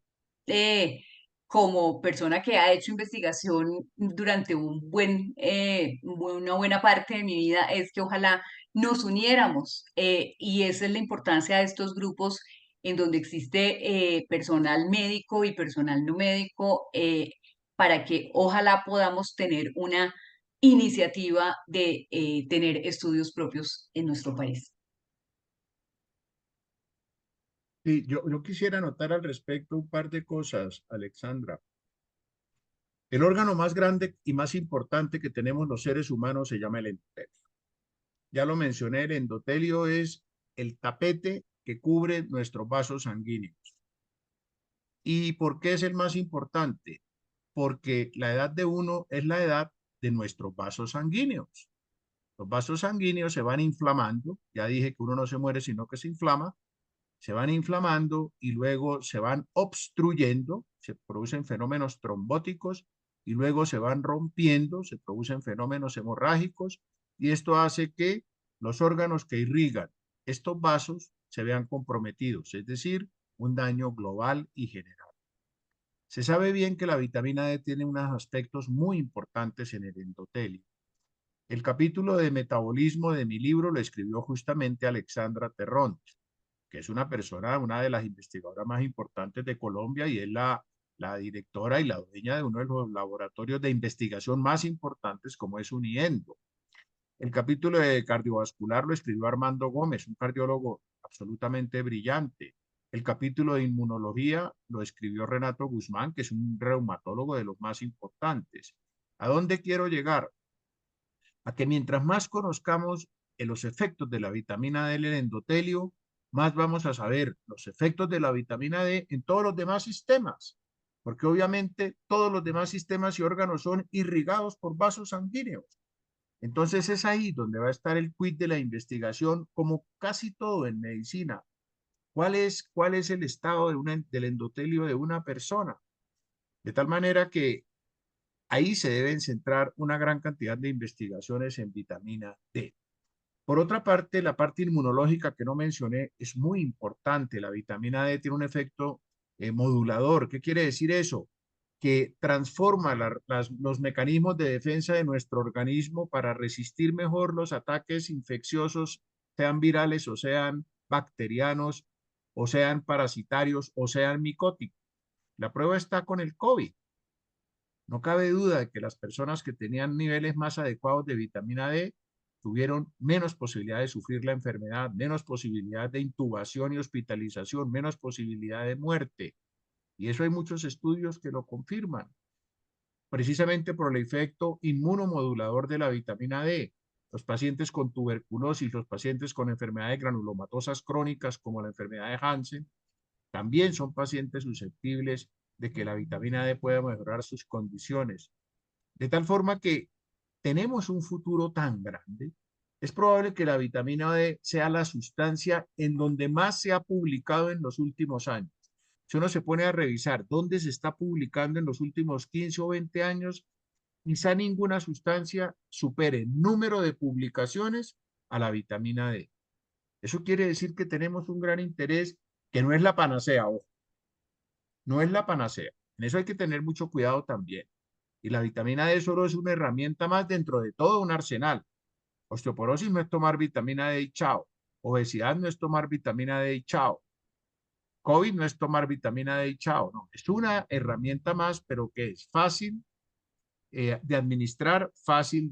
eh, como persona que ha hecho investigación durante una buena parte de mi vida, es que ojalá nos uniéramos y esa es la importancia de estos grupos en donde existe personal médico y personal no médico para que ojalá podamos tener una iniciativa de tener estudios propios en nuestro país. Sí, yo quisiera anotar al respecto un par de cosas, Alexandra. El órgano más grande y más importante que tenemos los seres humanos se llama el endotelio. Ya lo mencioné, el endotelio es el tapete que cubre nuestros vasos sanguíneos. ¿Y por qué es el más importante? Porque la edad de uno es la edad de nuestros vasos sanguíneos. Los vasos sanguíneos se van inflamando, ya dije que uno no se muere sino que se inflama, se van inflamando y luego se van obstruyendo, se producen fenómenos trombóticos y luego se van rompiendo, se producen fenómenos hemorrágicos y esto hace que los órganos que irrigan estos vasos se vean comprometidos, es decir, un daño global y general. Se sabe bien que la vitamina D tiene unos aspectos muy importantes en el endotelio. El capítulo de metabolismo de mi libro lo escribió justamente Alexandra Terrón, que es una persona, una de las investigadoras más importantes de Colombia y es la directora y la dueña de uno de los laboratorios de investigación más importantes como es Uniendo. El capítulo de cardiovascular lo escribió Armando Gómez, un cardiólogo absolutamente brillante. El capítulo de inmunología lo escribió Renato Guzmán, que es un reumatólogo de los más importantes. ¿A dónde quiero llegar? A que mientras más conozcamos los efectos de la vitamina D en el endotelio, más vamos a saber los efectos de la vitamina D en todos los demás sistemas, porque obviamente todos los demás sistemas y órganos son irrigados por vasos sanguíneos. Entonces es ahí donde va a estar el quid de la investigación, como casi todo en medicina. Cuál es el estado del endotelio de una persona? De tal manera que ahí se deben centrar una gran cantidad de investigaciones en vitamina D. Por otra parte, la parte inmunológica que no mencioné es muy importante. La vitamina D tiene un efecto modulador. ¿Qué quiere decir eso? Que transforma los mecanismos de defensa de nuestro organismo para resistir mejor los ataques infecciosos, sean virales o sean bacterianos, o sean parasitarios, o sean micóticos. La prueba está con el COVID. No cabe duda de que las personas que tenían niveles más adecuados de vitamina D tuvieron menos posibilidad de sufrir la enfermedad, menos posibilidad de intubación y hospitalización, menos posibilidad de muerte. Y eso hay muchos estudios que lo confirman, precisamente por el efecto inmunomodulador de la vitamina D. Los pacientes con tuberculosis, los pacientes con enfermedades granulomatosas crónicas como la enfermedad de Hansen, también son pacientes susceptibles de que la vitamina D pueda mejorar sus condiciones. De tal forma que tenemos un futuro tan grande, es probable que la vitamina D sea la sustancia en donde más se ha publicado en los últimos años. Si uno se pone a revisar dónde se está publicando en los últimos 15 o 20 años, quizá ninguna sustancia supere en número de publicaciones a la vitamina D. Eso quiere decir que tenemos un gran interés que no es la panacea, ojo, no es la panacea. En eso hay que tener mucho cuidado también. Y la vitamina D solo es una herramienta más dentro de todo un arsenal. Osteoporosis no es tomar vitamina D y chao. Obesidad no es tomar vitamina D y chao. COVID no es tomar vitamina D y chao. No, es una herramienta más, pero que es fácil de administrar, fácil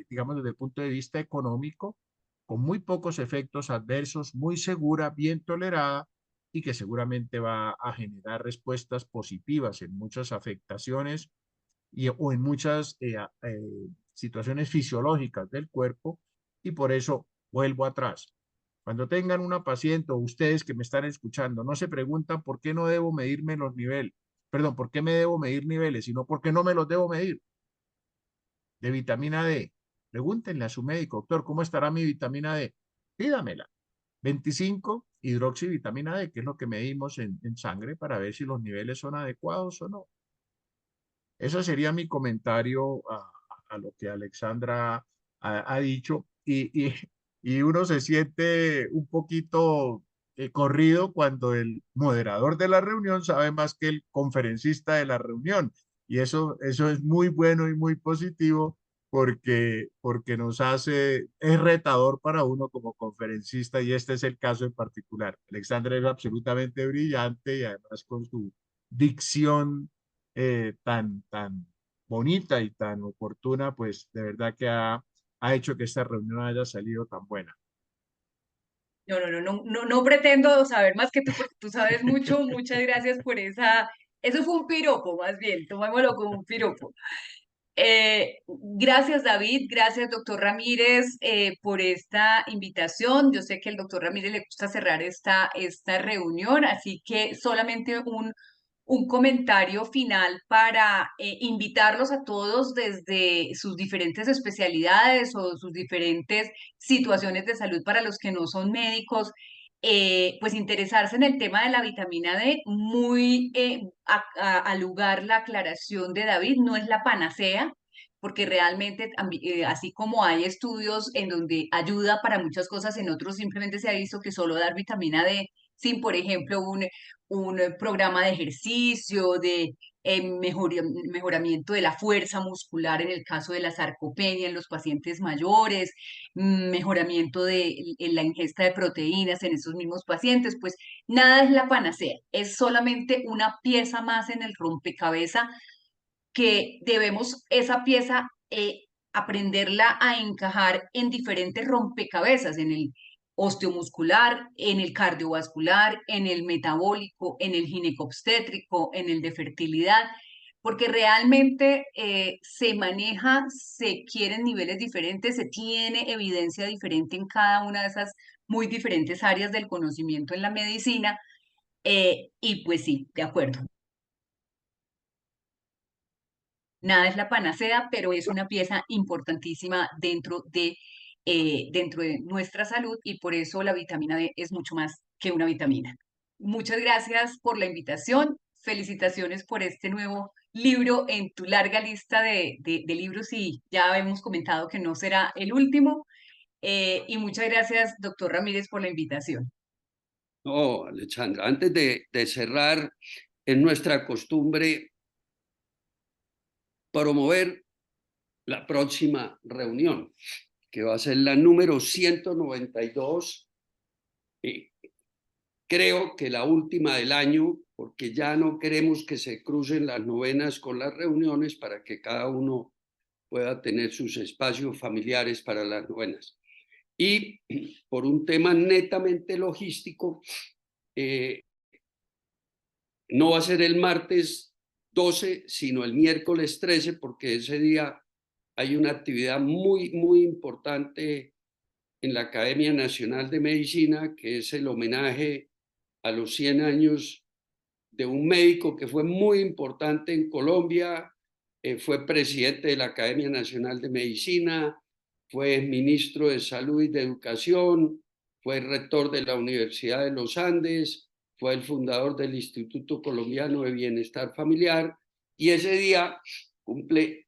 digamos, desde el punto de vista económico, con muy pocos efectos adversos, muy segura, bien tolerada y que seguramente va a generar respuestas positivas en muchas afectaciones o en muchas situaciones fisiológicas del cuerpo, y por eso vuelvo atrás. Cuando tengan una paciente o ustedes que me están escuchando, no se preguntan por qué no debo medirme los niveles, perdón, por qué me debo medir niveles, sino por qué no me los debo medir de vitamina D. Pregúntenle a su médico, doctor, ¿cómo estará mi vitamina D? Pídamela. 25 hidroxivitamina D, que es lo que medimos en sangre para ver si los niveles son adecuados o no. Ese sería mi comentario a lo que Alexandra ha dicho, y uno se siente un poquito corrido cuando el moderador de la reunión sabe más que el conferencista de la reunión, y eso es muy bueno y muy positivo porque nos hace, es retador para uno como conferencista, y este es el caso en particular. Alexandra es absolutamente brillante y además con su dicción tan bonita y tan oportuna, pues de verdad que ha hecho que esta reunión haya salido tan buena. No pretendo saber más que tú porque tú sabes mucho. Muchas gracias por esa. Eso fue un piropo, más bien, tomémoslo como un piropo. Gracias, David, gracias, doctor Ramírez, por esta invitación. Yo sé que el doctor Ramírez le gusta cerrar esta reunión, así que solamente un comentario final para invitarlos a todos desde sus diferentes especialidades o sus diferentes situaciones de salud para los que no son médicos. Pues interesarse en el tema de la vitamina D, muy al lugar la aclaración de David, no es la panacea, porque realmente, así como hay estudios en donde ayuda para muchas cosas, en otros simplemente se ha visto que solo dar vitamina D sin, por ejemplo, un programa de ejercicio, de mejoramiento de la fuerza muscular en el caso de la sarcopenia en los pacientes mayores, mejoramiento en la ingesta de proteínas en esos mismos pacientes, pues nada es la panacea, es solamente una pieza más en el rompecabezas que debemos esa pieza aprenderla a encajar en diferentes rompecabezas, en el osteomuscular, en el cardiovascular, en el metabólico, en el ginecobstétrico, en el de fertilidad, porque realmente se maneja, se quieren niveles diferentes, se tiene evidencia diferente en cada una de esas muy diferentes áreas del conocimiento en la medicina, y pues sí, de acuerdo. Nada es la panacea, pero es una pieza importantísima dentro de nuestra salud y por eso la vitamina D es mucho más que una vitamina. Muchas gracias por la invitación. Felicitaciones por este nuevo libro en tu larga lista de libros y ya hemos comentado que no será el último. Y muchas gracias, doctor Ramírez, por la invitación. No, Alexandra, antes de cerrar, es nuestra costumbre promover la próxima reunión, que va a ser la número 192. Creo que la última del año, porque ya no queremos que se crucen las novenas con las reuniones para que cada uno pueda tener sus espacios familiares para las novenas. Y por un tema netamente logístico, no va a ser el martes 12, sino el miércoles 13, porque ese día hay una actividad muy, muy importante en la Academia Nacional de Medicina, que es el homenaje a los 100 años de un médico que fue muy importante en Colombia, fue presidente de la Academia Nacional de Medicina, fue ministro de Salud y de Educación, fue rector de la Universidad de los Andes, fue el fundador del Instituto Colombiano de Bienestar Familiar, y ese día cumple,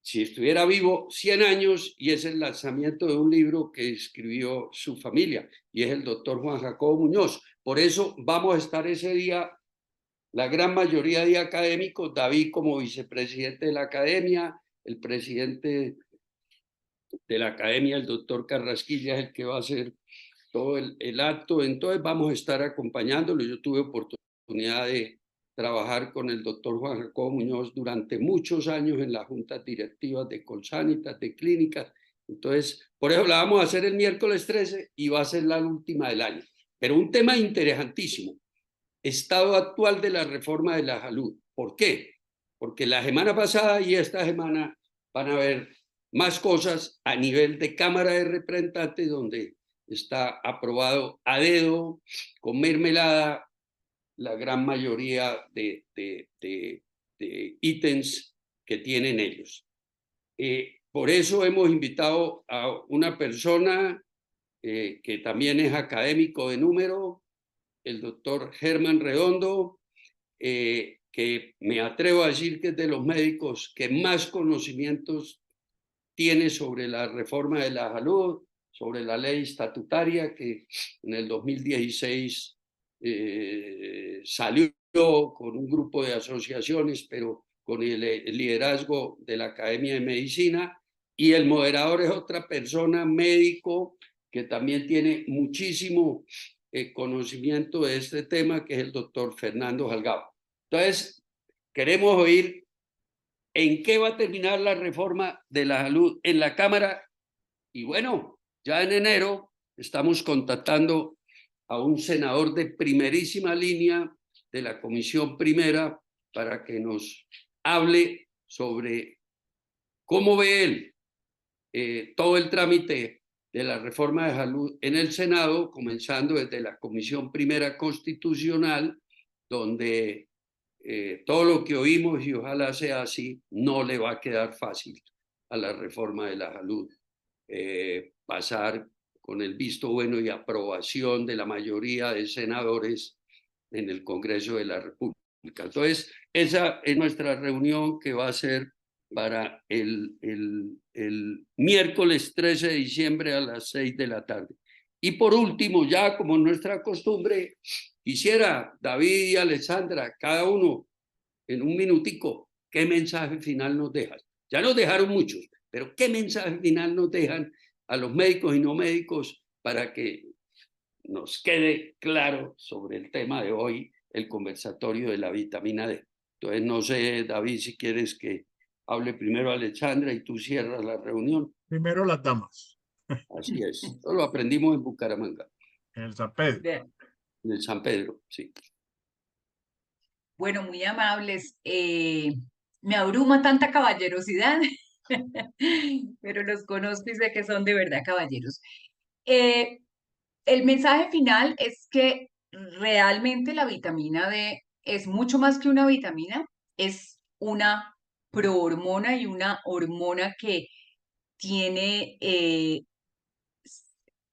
si estuviera vivo, 100 años, y es el lanzamiento de un libro que escribió su familia, y es el doctor Juan Jacobo Muñoz. Por eso vamos a estar ese día la gran mayoría de académicos, David como vicepresidente de la academia, el presidente de la academia, el doctor Carrasquilla, es el que va a hacer todo el acto. Entonces vamos a estar acompañándolo. Yo tuve oportunidad de trabajar con el doctor Juan Jacobo Muñoz durante muchos años en las juntas directivas de Colsanitas, de clínicas. Entonces, por eso la vamos a hacer el miércoles 13 y va a ser la última del año. Pero un tema interesantísimo: estado actual de la reforma de la salud. ¿Por qué? Porque la semana pasada y esta semana van a haber más cosas a nivel de Cámara de Representantes, donde está aprobado a dedo, con mermelada, la gran mayoría de ítems que tienen ellos. Por eso hemos invitado a una persona que también es académico de número, el doctor Germán Redondo, que me atrevo a decir que es de los médicos que más conocimientos tiene sobre la reforma de la salud, sobre la ley estatutaria que en el 2016 salió con un grupo de asociaciones, pero con el liderazgo de la Academia de Medicina, y el moderador es otra persona, médico, que también tiene muchísimo conocimiento de este tema, que es el doctor Fernando Salgado. Entonces, queremos oír en qué va a terminar la reforma de la salud en la Cámara. Y bueno, ya en enero estamos contactando a un senador de primerísima línea de la Comisión Primera para que nos hable sobre cómo ve él todo el trámite de la reforma de salud en el Senado, comenzando desde la Comisión Primera Constitucional, donde todo lo que oímos, y ojalá sea así, no le va a quedar fácil a la reforma de la salud pasar con el visto bueno y aprobación de la mayoría de senadores en el Congreso de la República. Entonces, esa es nuestra reunión, que va a ser para el miércoles 13 de diciembre a las 6 de la tarde. Y por último, ya como nuestra costumbre, quisiera, David y Alexandra, cada uno en un minutico, ¿qué mensaje final nos dejan? Ya nos dejaron muchos, pero ¿qué mensaje final nos dejan a los médicos y no médicos para que nos quede claro sobre el tema de hoy, el conversatorio de la vitamina D? Entonces, no sé, David, si quieres que hable primero Alexandra y tú cierras la reunión. Primero las damas, Así es. Eso lo aprendimos en Bucaramanga, en el San Pedro. Bien. en el San Pedro, sí. Bueno, muy amables. Me abruma tanta caballerosidad, pero los conozco y sé que son de verdad caballeros. Eh, el mensaje final es que realmente la vitamina D es mucho más que una vitamina, es una prohormona y una hormona que tiene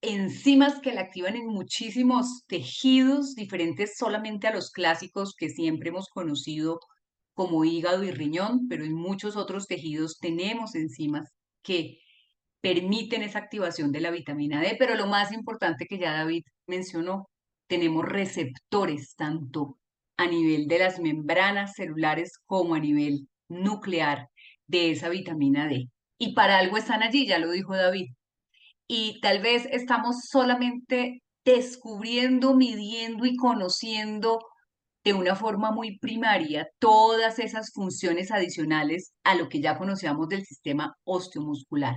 enzimas que la activan en muchísimos tejidos diferentes solamente a los clásicos que siempre hemos conocido como hígado y riñón, pero en muchos otros tejidos tenemos enzimas que permiten esa activación de la vitamina D, pero lo más importante que ya David mencionó, tenemos receptores tanto a nivel de las membranas celulares como a nivel nuclear de esa vitamina D. Y para algo están allí, ya lo dijo David. Y tal vez estamos solamente descubriendo, midiendo y conociendo de una forma muy primaria todas esas funciones adicionales a lo que ya conocíamos del sistema osteomuscular.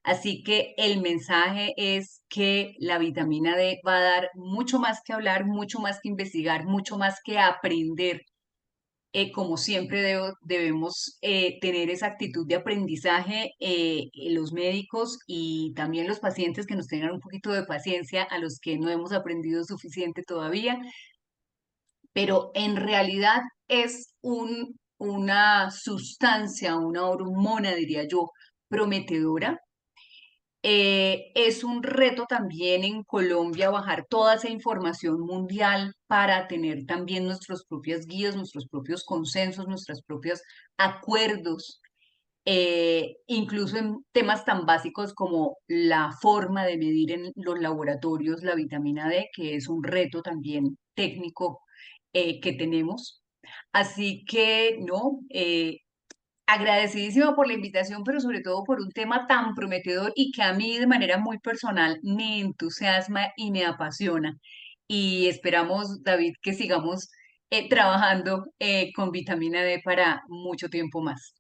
Así que el mensaje es que la vitamina D va a dar mucho más que hablar, mucho más que investigar, mucho más que aprender. Como siempre debemos tener esa actitud de aprendizaje, los médicos y también los pacientes que nos tengan un poquito de paciencia a los que no hemos aprendido suficiente todavía, pero en realidad es una sustancia, una hormona, diría yo, prometedora. Es un reto también en Colombia bajar toda esa información mundial para tener también nuestras propias guías, nuestros propios consensos, nuestros propios acuerdos, incluso en temas tan básicos como la forma de medir en los laboratorios la vitamina D, que es un reto también técnico que tenemos. Así que, no, agradecidísima por la invitación, pero sobre todo por un tema tan prometedor y que a mí de manera muy personal me entusiasma y me apasiona. Y esperamos, David, que sigamos trabajando con vitamina D para mucho tiempo más.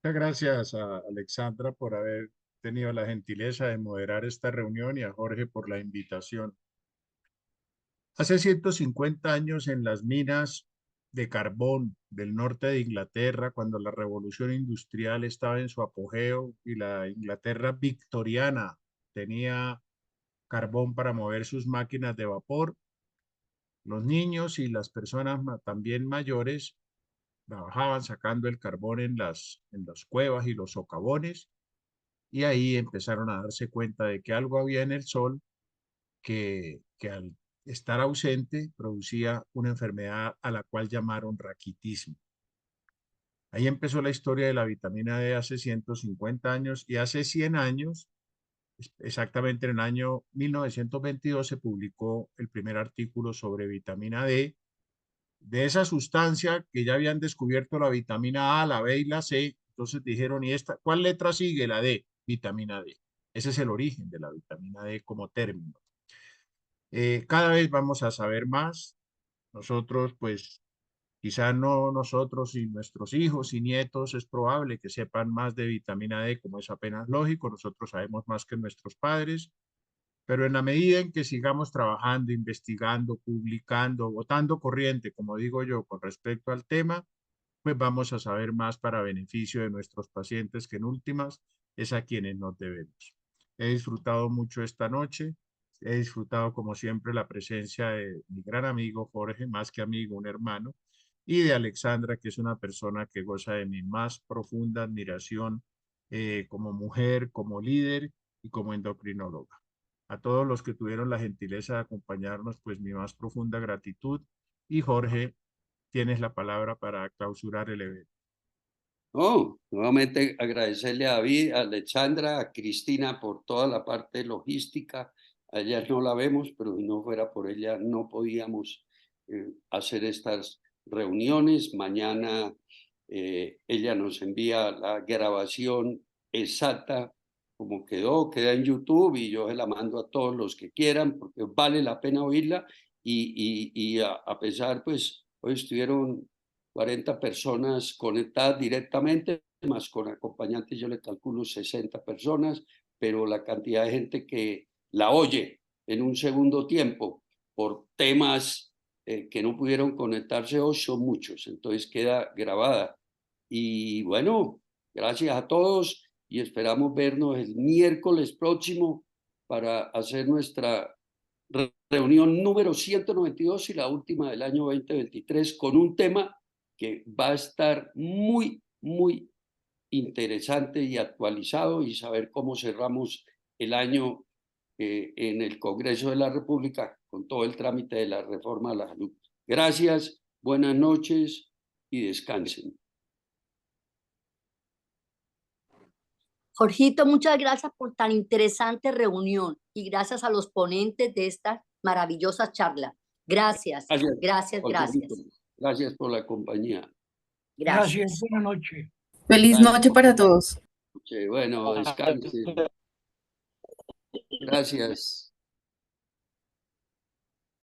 Muchas gracias a Alexandra por haber tenido la gentileza de moderar esta reunión y a Jorge por la invitación. Hace 150 años en las minas de carbón del norte de Inglaterra, cuando la revolución industrial estaba en su apogeo y la Inglaterra victoriana tenía carbón para mover sus máquinas de vapor, los niños y las personas también mayores trabajaban sacando el carbón en las cuevas y los socavones, y ahí empezaron a darse cuenta de que algo había en el sol que al estar ausente producía una enfermedad a la cual llamaron raquitismo. Ahí empezó la historia de la vitamina D hace 150 años, y hace 100 años, exactamente en el año 1922, se publicó el primer artículo sobre vitamina D, de esa sustancia que ya habían descubierto la vitamina A, la B y la C. Entonces dijeron, ¿y esta cuál letra sigue? La D, vitamina D. Ese es el origen de la vitamina D como término. Cada vez vamos a saber más. Nosotros, pues, quizá no nosotros y nuestros hijos y nietos es probable que sepan más de vitamina D, como es apenas lógico. Nosotros sabemos más que nuestros padres, pero en la medida en que sigamos trabajando, investigando, publicando, botando corriente, como digo yo, con respecto al tema, pues vamos a saber más para beneficio de nuestros pacientes, que en últimas es a quienes nos debemos. He disfrutado mucho esta noche, he disfrutado como siempre la presencia de mi gran amigo Jorge, más que amigo, un hermano, y de Alexandra, que es una persona que goza de mi más profunda admiración como mujer, como líder y como endocrinóloga. A todos los que tuvieron la gentileza de acompañarnos, pues mi más profunda gratitud. Y Jorge, tienes la palabra para clausurar el evento. Oh, nuevamente agradecerle a David, a Alexandra, a Cristina por toda la parte logística. A ella no la vemos, pero si no fuera por ella no podíamos hacer estas reuniones. Mañana ella nos envía la grabación exacta como quedó, queda en YouTube y yo se la mando a todos los que quieran porque vale la pena oírla y a pesar, pues hoy estuvieron 40 personas conectadas directamente, más con acompañantes yo le calculo 60 personas, pero la cantidad de gente que la oye en un segundo tiempo por temas que no pudieron conectarse hoy son muchos, entonces queda grabada. Y bueno, gracias a todos y esperamos vernos el miércoles próximo para hacer nuestra reunión número 192 y la última del año 2023 con un tema que va a estar muy, muy interesante y actualizado, y saber cómo cerramos el año en el Congreso de la República con todo el trámite de la reforma a la salud. Gracias, buenas noches y descansen. Jorgito, muchas gracias por tan interesante reunión y gracias a los ponentes de esta maravillosa charla. Gracias, Gracias, gracias, gracias. Gracias por la compañía. Gracias. Buenas noches. Feliz noche para todos. Bueno, descansen. Gracias.